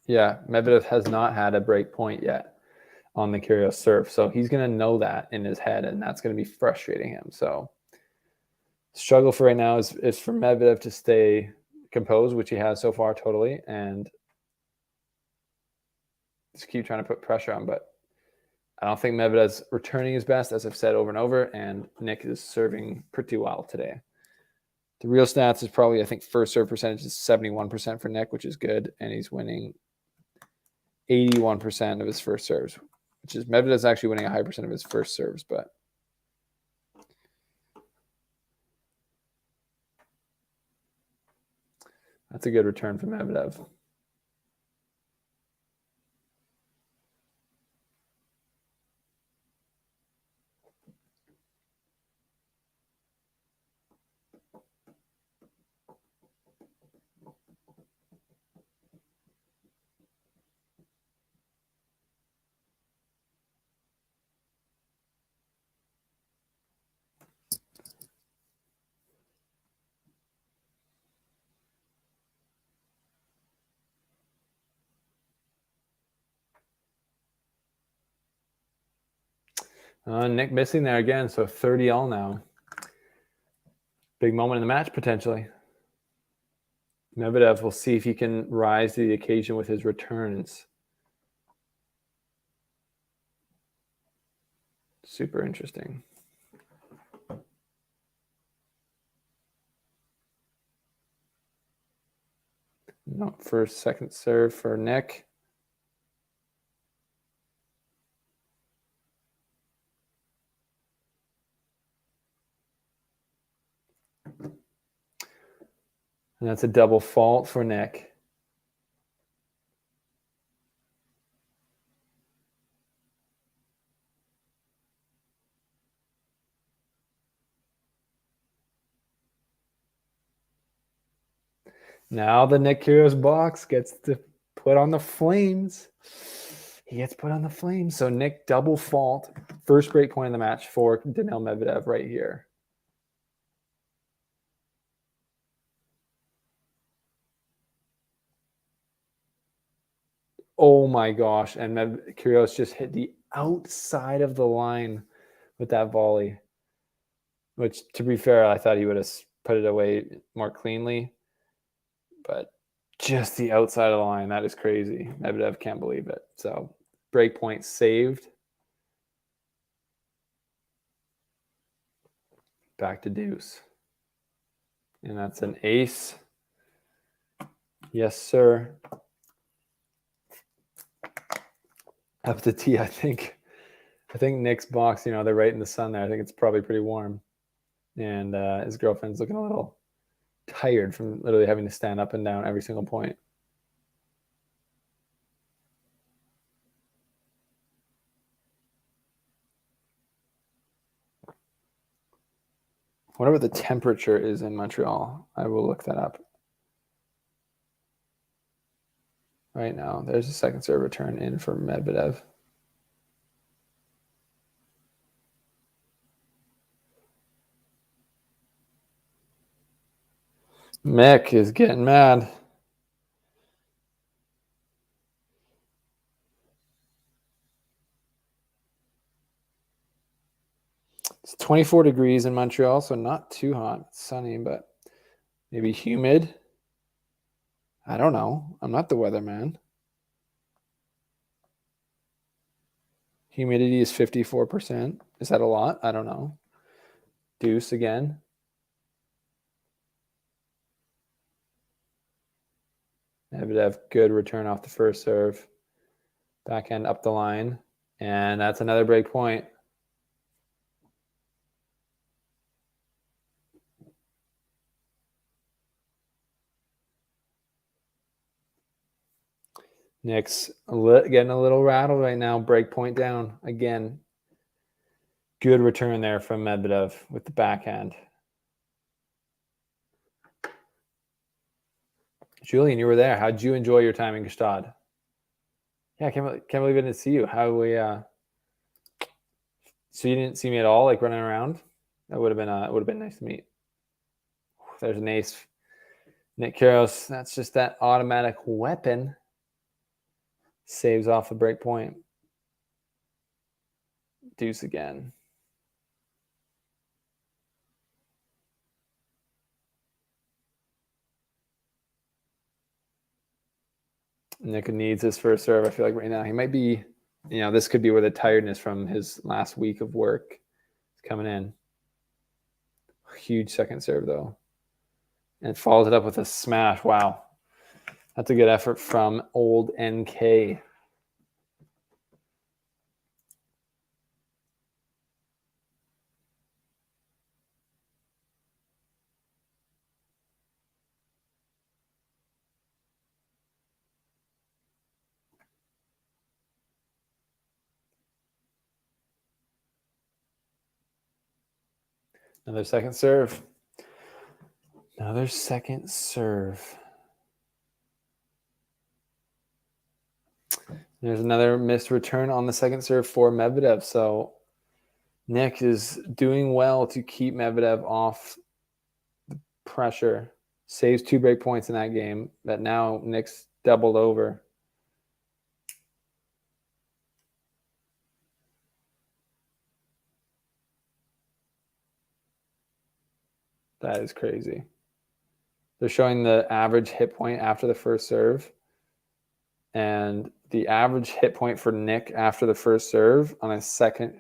Yeah, Medvedev has not had a break point yet on the Kyrgios serve. So he's going to know that in his head, and that's going to be frustrating him. So struggle for right now is for Medvedev to stay composed, which he has so far totally, and just keep trying to put pressure on. But I don't think Medvedev's returning his best, as I've said over and over, and Nick is serving pretty well today. The real stats is probably, I think, first serve percentage is 71% for Nick, which is good, and he's winning 81% of his first serves, which is Medvedev's actually winning a high percent of his first serves, but that's a good return from Medvedev. Nick missing there again, so 30 all now. Big moment in the match, potentially. Medvedev will see if he can rise to the occasion with his returns. Super interesting. No, first, second serve for Nick. And that's a double fault for Nick. Now the Nick Kyrgios box gets to put on the flames. He gets put on the flames. So Nick double fault. First break point in the match for Daniil Medvedev right here. Oh my gosh. And Kyrgios just hit the outside of the line with that volley. Which, to be fair, I thought he would have put it away more cleanly. But just the outside of the line, that is crazy. Medvedev can't believe it. So break point saved. Back to deuce. And that's an ace. Yes, sir. Up to tee, I think Nick's box, they're right in the sun there. I think it's probably pretty warm. And his girlfriend's looking a little tired from literally having to stand up and down every single point. I wonder what the temperature is in Montreal. I will look that up. Right now, there's a second serve return in for Medvedev. Mick is getting mad. It's 24 degrees in Montreal, so not too hot. It's sunny, but maybe humid. I don't know. I'm not the weatherman. Humidity is 54%. Is that a lot? I don't know. Deuce again. Medvedev, good return off the first serve. Backhand up the line. And that's another break point. Nick's getting a little rattled right now. Break point down again. Good return there from Medvedev with the backhand. Julian, you were there. How'd you enjoy your time in Gstaad? Yeah, I can't believe I didn't see you. So you didn't see me at all, like running around? That would have been nice to meet. There's an ace. Nick Kyrgios, that's just that automatic weapon. Saves off the break point. Deuce again. Nick needs his first serve, I feel like, right now. He might be, this could be where the tiredness from his last week of work is coming in. Huge second serve, though. And follows it up with a smash. Wow. That's a good effort from old NK. Another second serve. Another second serve. There's another missed return on the second serve for Medvedev. So Nick is doing well to keep Medvedev off the pressure. Saves 2 break points in that game. But now Nick's doubled over. That is crazy. They're showing the average hit point after the first serve. And the average hit point for Nick after the first serve on his second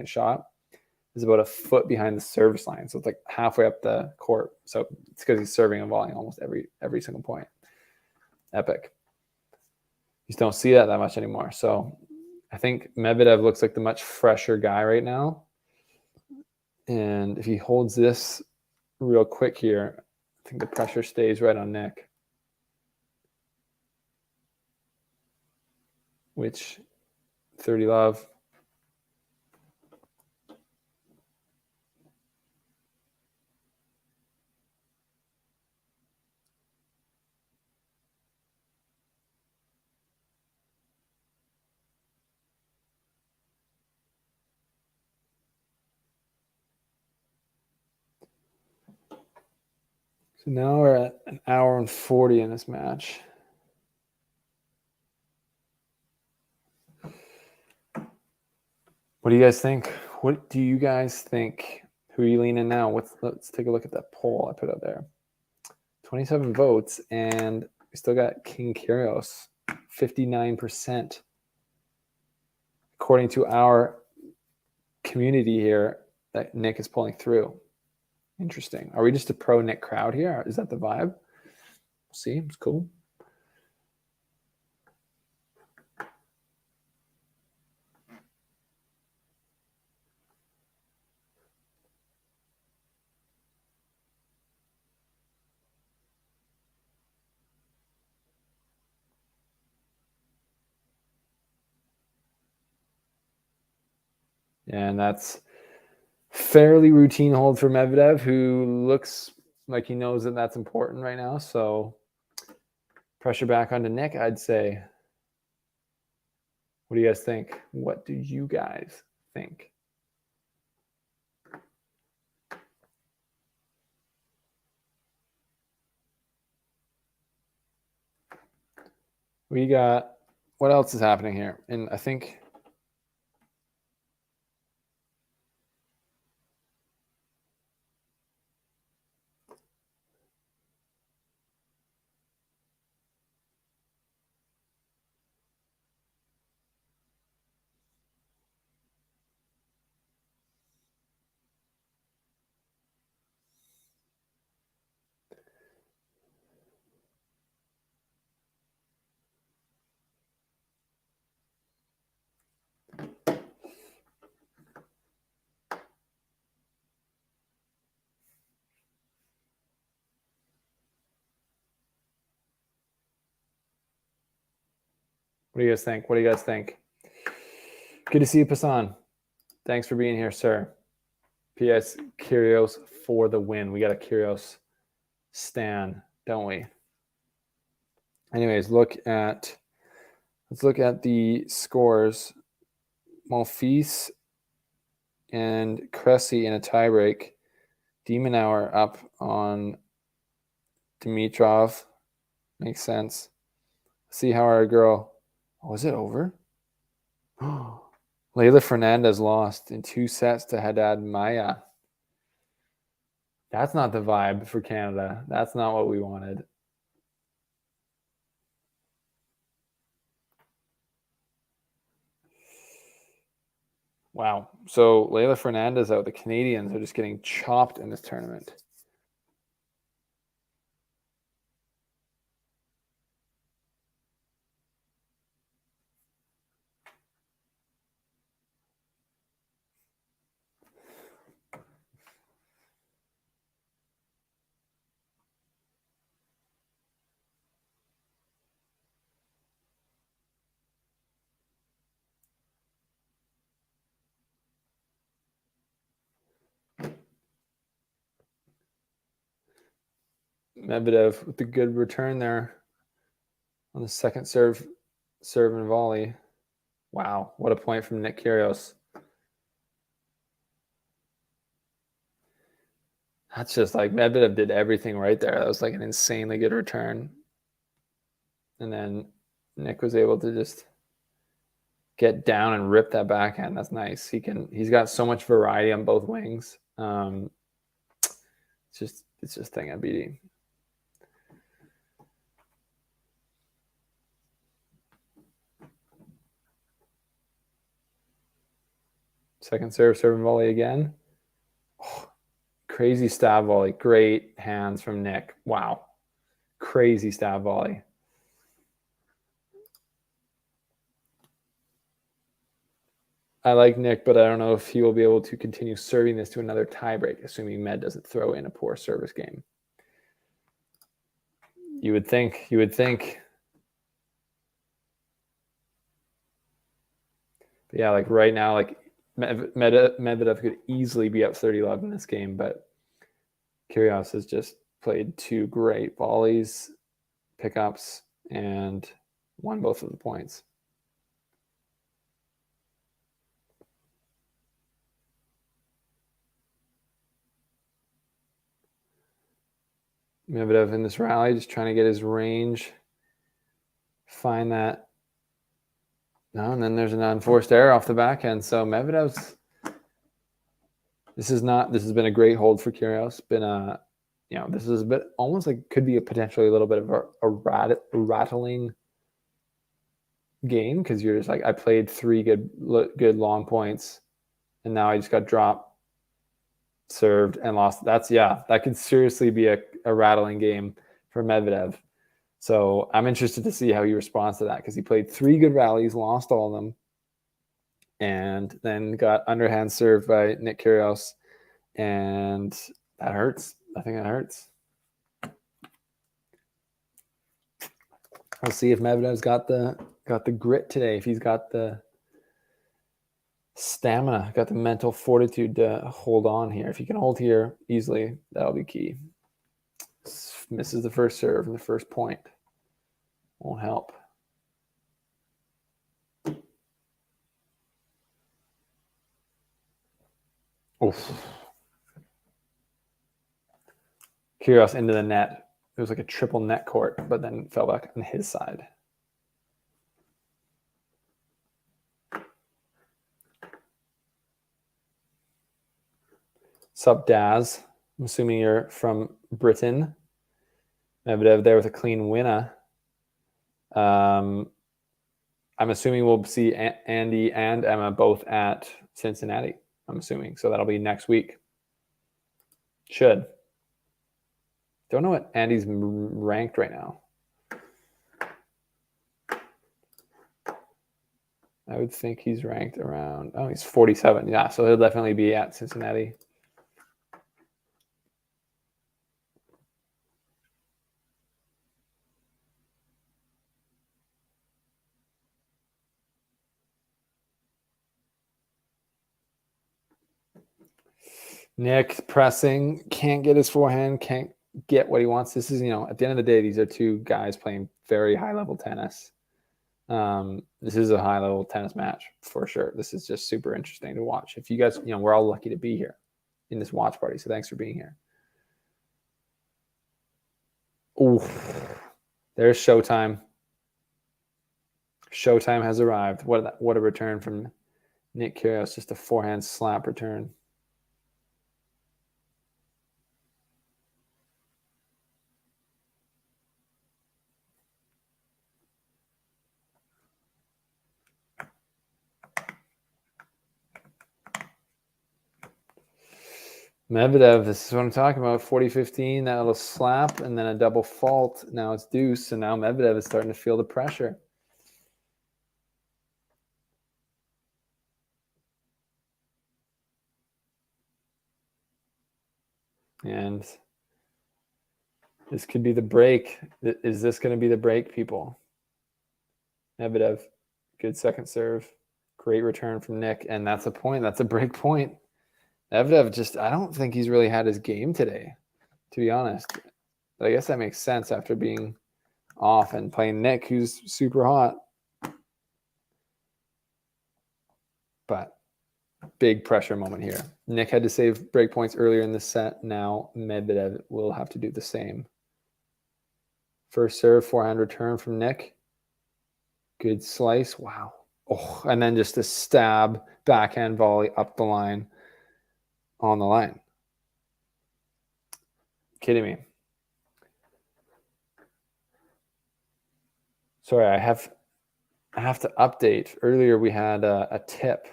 shot is about a foot behind the service line. So it's like halfway up the court. So it's because he's serving and volleying almost every single point. Epic. You just don't see that much anymore. So I think Medvedev looks like the much fresher guy right now. And if he holds this real quick here, I think the pressure stays right on Nick. Which 30 love. So now we're at an hour and 40 in this match. What do you guys think? What do you guys think? Who are you leaning now? Let's take a look at that poll I put out there. 27 votes, and we still got King Kyrgios, 59%. According to our community here, that Nick is pulling through. Interesting. Are we just a pro Nick crowd here? Is that the vibe? We'll see. It's cool. And that's fairly routine hold for Medvedev, who looks like he knows that that's important right now. So pressure back onto Nick, I'd say. What do you guys think? What do you guys think? We got, what else is happening here? And I think what do you guys think? What do you guys think? Good to see you, Passan. Thanks for being here, sir. P.S. Kyrgios for the win. We got a Kyrgios stan, don't we? Anyways, let's look at the scores. Monfils and Cressy in a tiebreak. Demonauer up on Dimitrov. Makes sense. See how our girl... Oh, is it over? Leylah Fernandez lost in 2 sets to Haddad Maya. That's not the vibe for Canada. That's not what we wanted. Wow. So Leylah Fernandez out. The Canadians are just getting chopped in this tournament. Medvedev with the good return there on the second serve and volley. Wow, what a point from Nick Kyrgios. That's just like Medvedev did everything right there. That was like an insanely good return. And then Nick was able to just get down and rip that backhand. That's nice. He's got so much variety on both wings. It's just thing of beauty. Second serve and volley again. Oh, crazy stab volley. Great hands from Nick. Wow. Crazy stab volley. I like Nick, but I don't know if he will be able to continue serving this to another tiebreak, assuming Med doesn't throw in a poor service game. You would think. But yeah, like right now, like Medvedev could easily be up 30-love in this game, but Kyrgios has just played two great volleys, pickups, and won both of the points. Medvedev in this rally, just trying to get his range, find that. No, and then there's an unforced error off the backhand. So Medvedev's, this has been a great hold for Kyrgios. This is a bit almost like could be potentially a little bit of a rattling game, because you're just like, I played three good long points, and now I just got dropped, served, and lost. That could seriously be a rattling game for Medvedev. So I'm interested to see how he responds to that, because he played three good rallies, lost all of them, and then got underhand served by Nick Kyrgios, and that hurts. I think that hurts. We'll see if Medvedev's got the grit today, if he's got the stamina, got the mental fortitude to hold on here. If he can hold here easily, that'll be key. Misses the first serve and the first point. Won't help. Oof. Kyrgios into the net. It was like a triple net court, but then fell back on his side. Sup, Daz? I'm assuming you're from Britain. Medvedev there with a clean winner. I'm assuming we'll see Andy and Emma both at Cincinnati. I'm assuming. So that'll be next week. Should. Don't know what Andy's ranked right now. I would think he's ranked around, he's 47. Yeah, so he'll definitely be at Cincinnati. Nick pressing, can't get his forehand, can't get what he wants. This is, at the end of the day, these are two guys playing very high-level tennis. This is a high-level tennis match for sure. This is just super interesting to watch. If you guys, we're all lucky to be here in this watch party, so thanks for being here. Ooh, there's showtime. Showtime has arrived. What a return from Nick Kyrgios. Just a forehand slap return. Medvedev, this is what I'm talking about. 40-15, that little slap, and then a double fault. Now it's deuce, and now Medvedev is starting to feel the pressure. And this could be the break. Is this going to be the break, people? Medvedev, good second serve. Great return from Nick, and that's a point. That's a break point. Medvedev I don't think he's really had his game today, to be honest. But I guess that makes sense after being off and playing Nick, who's super hot. But big pressure moment here. Nick had to save break points earlier in the set. Now Medvedev will have to do the same. First serve, forehand return from Nick. Good slice. Wow. Oh, and then just a stab backhand volley up the line on the line. Kidding me. Sorry, I have to update. Earlier we had a tip.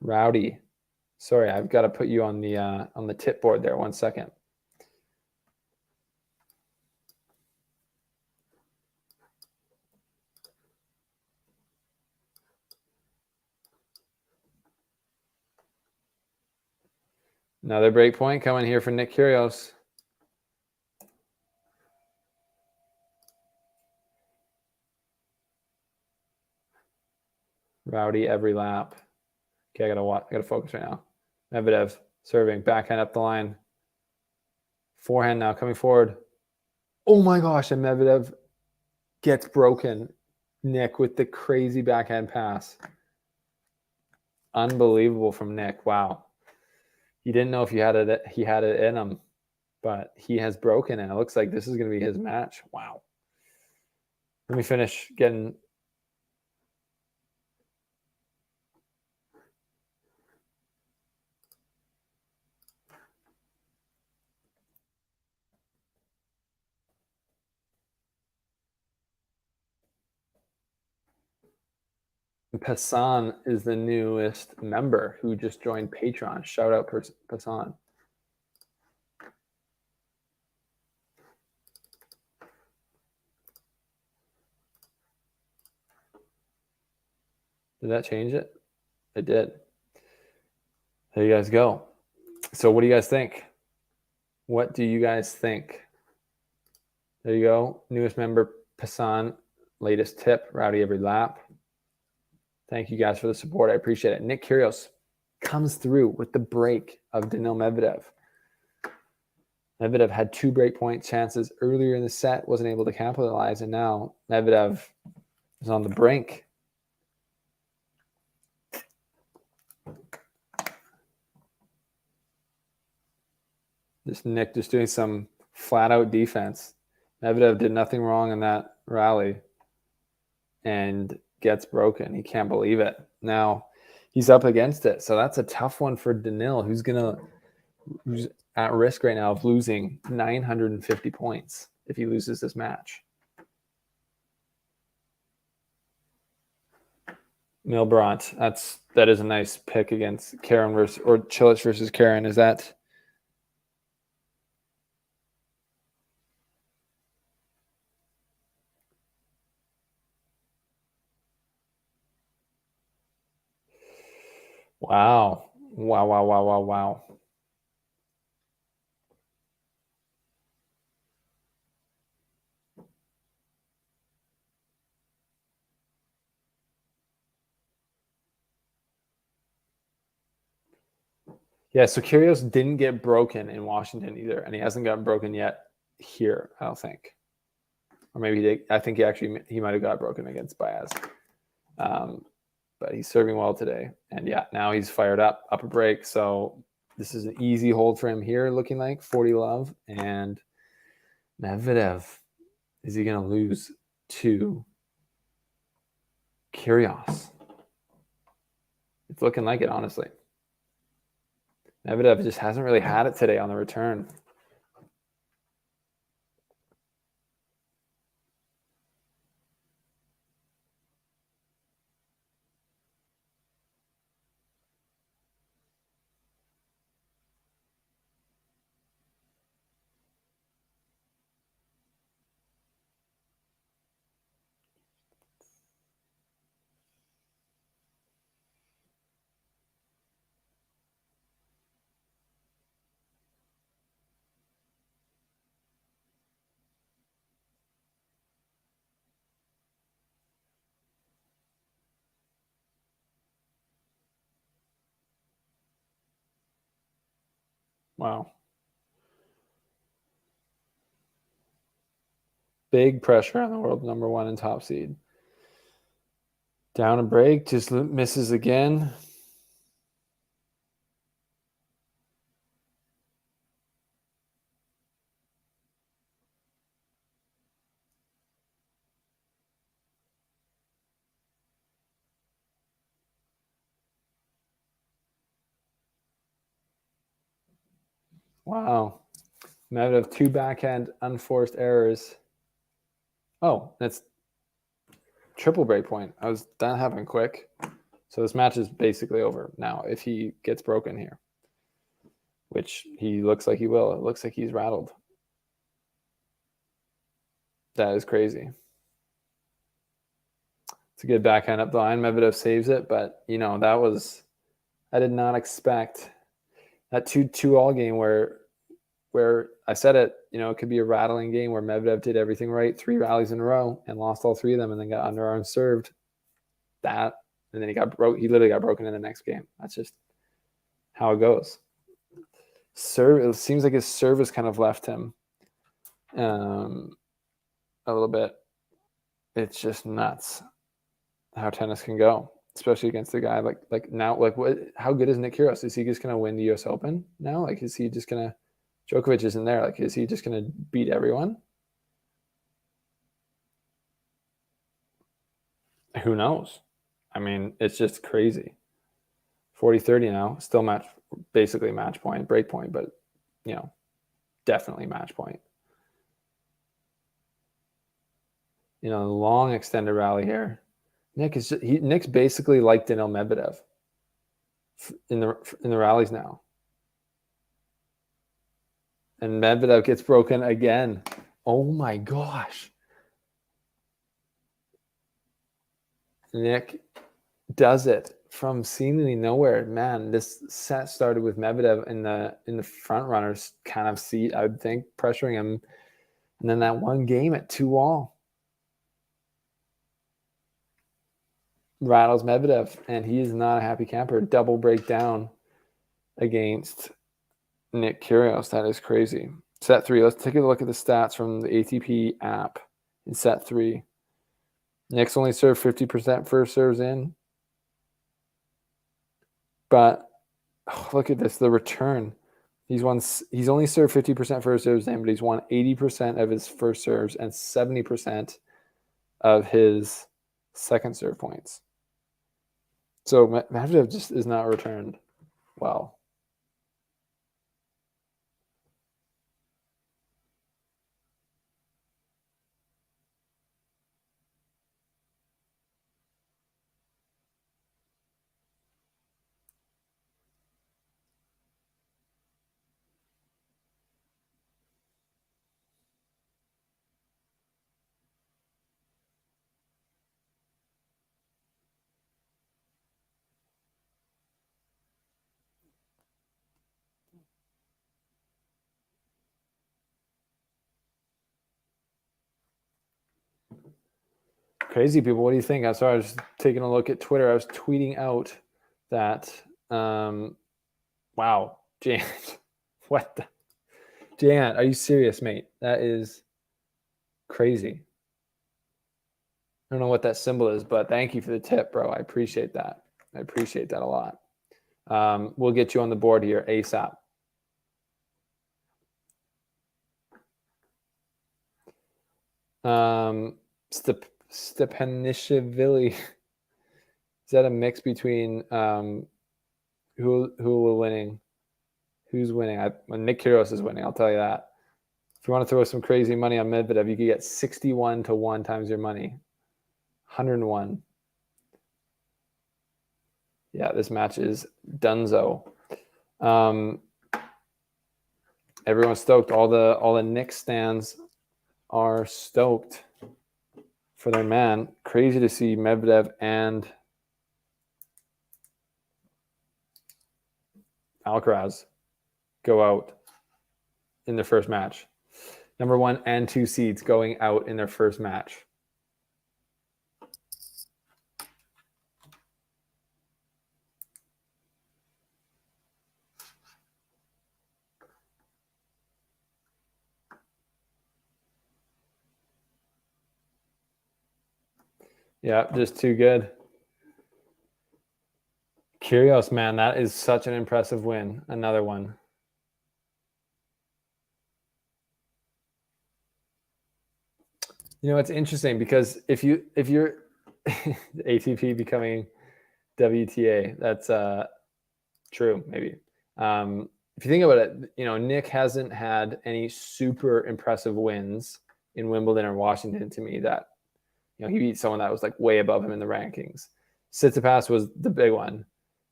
Rowdy. Sorry, I've got to put you on the tip board there. 1 second. Another break point coming here for Nick Kyrgios. Rowdy every lap. Okay, I gotta focus right now. Medvedev serving, backhand up the line. Forehand now coming forward. Oh my gosh, and Medvedev gets broken. Nick with the crazy backhand pass. Unbelievable from Nick. Wow. He didn't know if he had it in him, but he has broken, and it looks like this is going to be his match. Wow. Let me finish getting Passan is the newest member who just joined Patreon. Shout out Passan. Did that change it? It did. There you guys go. So what do you guys think? What do you guys think? There you go. Newest member, Passan. Latest tip, Rowdy every lap. Thank you guys for the support. I appreciate it. Nick Kyrgios comes through with the break of Daniil Medvedev. Medvedev had 2 break point chances earlier in the set, wasn't able to capitalize, and now Medvedev is on the brink. Just Nick just doing some flat-out defense. Medvedev did nothing wrong in that rally and gets broken. He can't believe it. Now he's up against it. So that's a tough one for Daniil, who's at risk right now of losing 950 points if he loses this match. Milbrandt, that is a nice pick against Karen or Cilic versus Karen. Is that? Wow. Wow. Yeah, so Kyrgios didn't get broken in Washington either, and he hasn't gotten broken yet here, I don't think. Or maybe he did. I think he might have got broken against Baez. But he's serving well today. And yeah, now he's fired up a break. So this is an easy hold for him here, looking like 40 love. And Medvedev, is he going to lose to Kyrgios? It's looking like it, honestly. Medvedev just hasn't really had it today on the return. Wow. Big pressure on the world number 1 and top seed. Down a break, just misses again. Wow. Medvedev 2 backhand unforced errors. Oh, that's triple break point. That happened quick. So this match is basically over now if he gets broken here, which he looks like he will. It looks like he's rattled. That is crazy. It's a good backhand up the line. Medvedev saves it, but I did not expect that 2-2 all game where I said it, it could be a rattling game where Medvedev did everything right, 3 rallies in a row and lost all 3 of them and then got underarm served. That, and then he literally got broken in the next game. That's just how it goes. It seems like his service kind of left him a little bit. It's just nuts how tennis can go, especially against a guy like now. How good is Nick Kyrgios? Is he just gonna win the U.S. Open now? Is he just gonna? Djokovic isn't there. Is he just gonna beat everyone? Who knows? I mean, it's just crazy. 40-30 now, still basically match point, break point, but definitely match point. Long extended rally here. Nick's basically like Daniil Medvedev in the rallies now. And Medvedev gets broken again. Oh my gosh. Nick does it from seemingly nowhere. Man, this set started with Medvedev in the front runners kind of seat, I would think, pressuring him. And then that one game at 2-all. Rattles Medvedev, and he is not a happy camper. Double breakdown against Nick Kyrgios. That is crazy. Set 3. Let's take a look at the stats from the ATP app in set 3. Nick's only served 50% first serves in. But look at this, the return. He's only served 50% first serves in, but he's won 80% of his first serves and 70% of his second serve points. So Medvedev just is not returned well. Crazy people. What do you think? I was taking a look at Twitter. I was tweeting out that, wow, Jan, what the? Jan, are you serious, mate? That is crazy. I don't know what that symbol is, but thank you for the tip, bro. I appreciate that. I appreciate that a lot. We'll get you on the board here ASAP. Stepanishvili. Is that a mix between who will winning? Who's winning? Nick Kyrgios is winning. I'll tell you that. If you want to throw some crazy money on Medvedev, you could get 61-1 times your money. 101. Yeah, this match is donezo. Everyone's stoked. All the Nick stands are stoked for their man. Crazy to see Medvedev and Alcaraz go out in their first match. Number 1 and 2 seeds going out in their first match. Yeah, just too good. Kyrgios, man, that is such an impressive win. Another one. You know, it's interesting because if you're ATP becoming WTA, that's true, maybe. If you think about it, you know, Nick hasn't had any super impressive wins in Wimbledon or Washington to me that, you know, he beat someone that was like way above him in the rankings. Tsitsipas was the big one.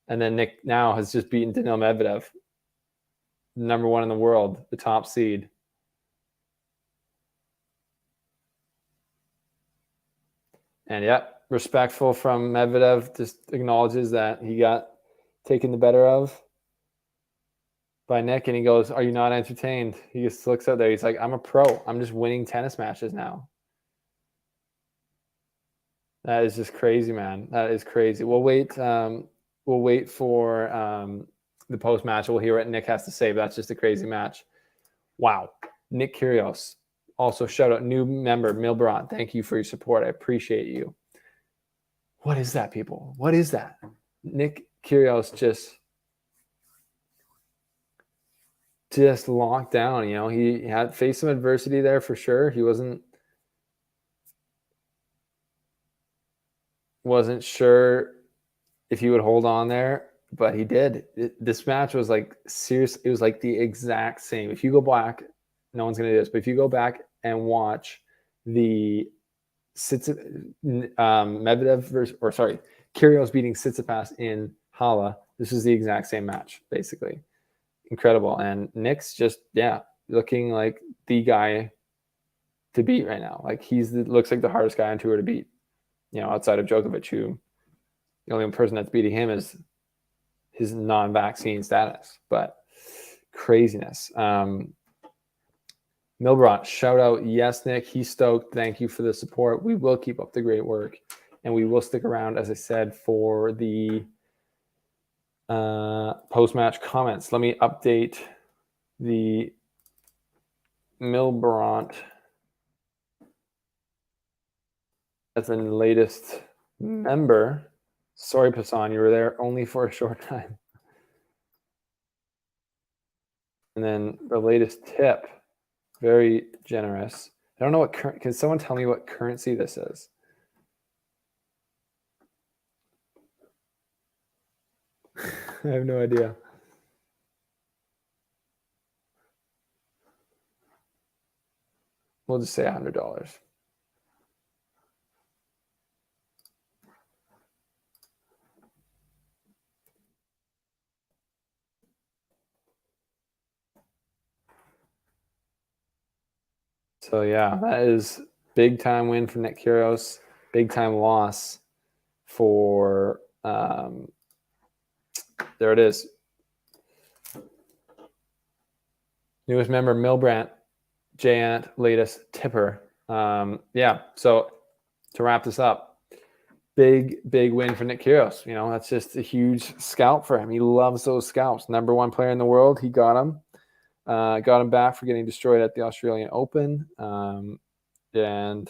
And then Nick now has just beaten Daniil Medvedev, number one in the world, the top seed. And yeah, respectful from Medvedev, just acknowledges that he got taken the better of by Nick, and he goes, "Are you not entertained?" He just looks out there. He's like, "I'm a pro. I'm just winning tennis matches now." That is just crazy, man. That is crazy. We'll wait. We'll wait for the post match. We'll hear what Nick has to say. But that's just a crazy match. Wow, Nick Kyrgios. Also, shout out new member Milbrant. Thank you for your support. I appreciate you. What is that, people? What is that? Nick Kyrgios just locked down. You know, he had faced some adversity there for sure. He wasn't sure if he would hold on there, but he did. This match was like serious. It was like the exact same. If you go back, no one's gonna do this, but if you go back and watch the Medvedev versus, or sorry, Kyrgios beating Tsitsipas in Hala, this is the exact same match, basically. Incredible. And Nick's just, yeah, looking like the guy to beat right now. Like looks like the hardest guy on tour to beat, you know, outside of Djokovic, who the only person that's beating him is his non-vaccine status. But craziness. Milbrant, shout out. Yes, Nick, he's stoked. Thank you for the support. We will keep up the great work, and we will stick around, as I said, for the post-match comments. Let me update the Milbrant as the latest member. Sorry, Pasan, you were there only for a short time. And then the latest tip, very generous. I don't know what can someone tell me what currency this is? I have no idea. We'll just say $100. So yeah, that is big time win for Nick Kyrgios, big time loss for there it is. Newest member Milbrant, Jant, latest tipper. Yeah, so to wrap this up, big win for Nick Kyrgios. You know, that's just a huge scalp for him. He loves those scalps. Number one player in the world, he got him. Got him back for getting destroyed at the Australian Open. And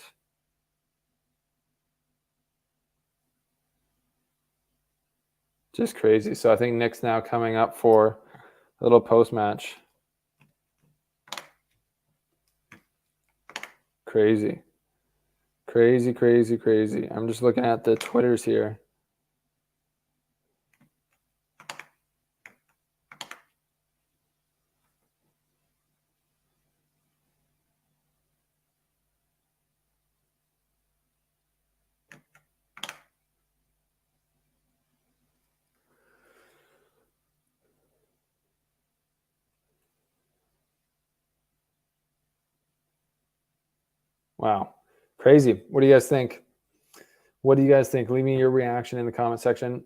just crazy. So I think Nick's now coming up for a little post-match. Crazy. I'm just looking at the Twitters here. Wow. Crazy. What do you guys think? Leave me your reaction in the comment section.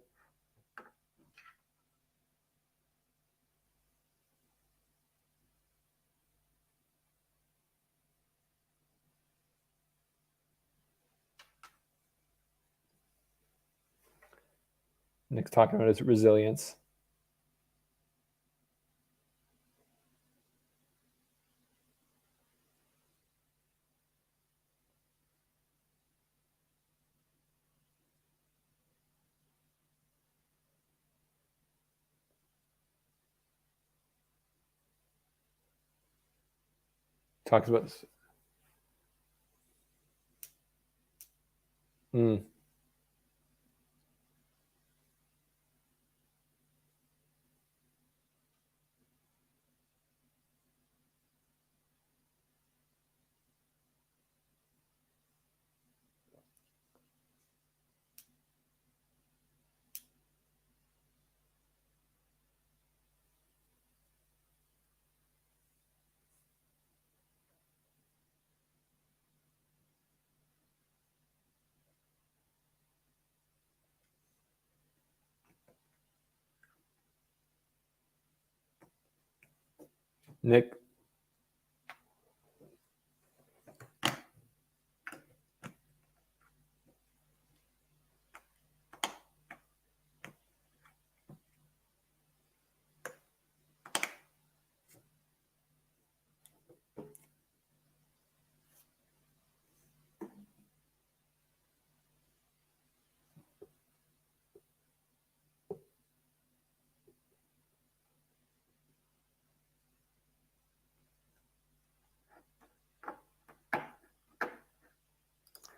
Nick's talking about his resilience. talks about this. Nick.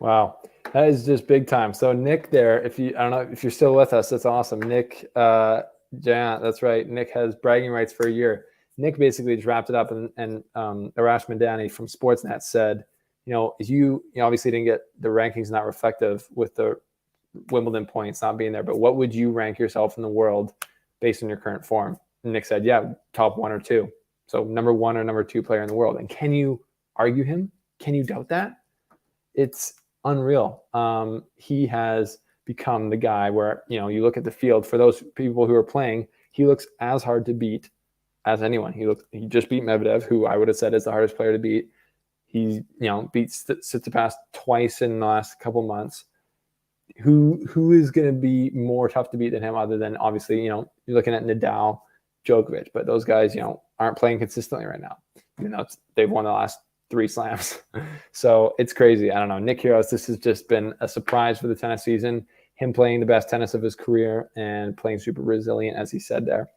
Wow, that is just big time. So Nick there, I don't know if you're still with us, that's awesome. Nick, yeah, that's right. Nick has bragging rights for a year. Nick basically just wrapped it up, and Arash Madani from Sportsnet said, you obviously didn't get the rankings not reflective with the Wimbledon points not being there, but what would you rank yourself in the world based on your current form? And Nick said, yeah, top 1 or 2. So number 1 or number 2 player in the world. And can you argue him? Can you doubt that? It's unreal. He has become the guy where, you look at the field for those people who are playing, he looks as hard to beat as anyone. He just beat Medvedev, who I would have said is the hardest player to beat. He, beat Tsitsipas twice in the last couple months. Who is going to be more tough to beat than him, other than obviously, you're looking at Nadal, Djokovic, but those guys, aren't playing consistently right now. They've won the last 3 slams. So it's crazy. I don't know. Nick Kyrgios, this has just been a surprise for the tennis season. Him playing the best tennis of his career and playing super resilient, as he said there.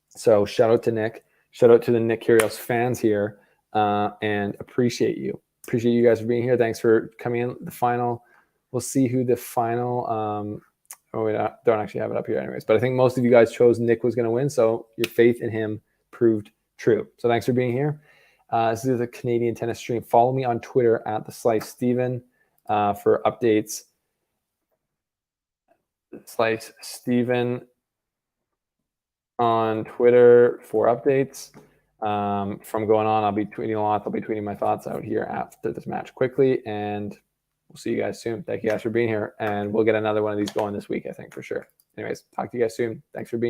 So shout out to Nick. Shout out to the Nick Kyrgios fans here, and appreciate you. Appreciate you guys for being here. Thanks for coming in. The final, we'll see who the final, we don't actually have it up here anyways, but I think most of you guys chose Nick was going to win. So your faith in him proved true. So thanks for being here. This is a Canadian tennis stream. Follow me on Twitter at @TheSliceSteven for updates. Slice Steven on Twitter for updates from going on. I'll be tweeting a lot. I'll be tweeting my thoughts out here after this match quickly, and we'll see you guys soon. Thank you guys for being here, and we'll get another one of these going this week, I think, for sure. Anyways, talk to you guys soon. Thanks for being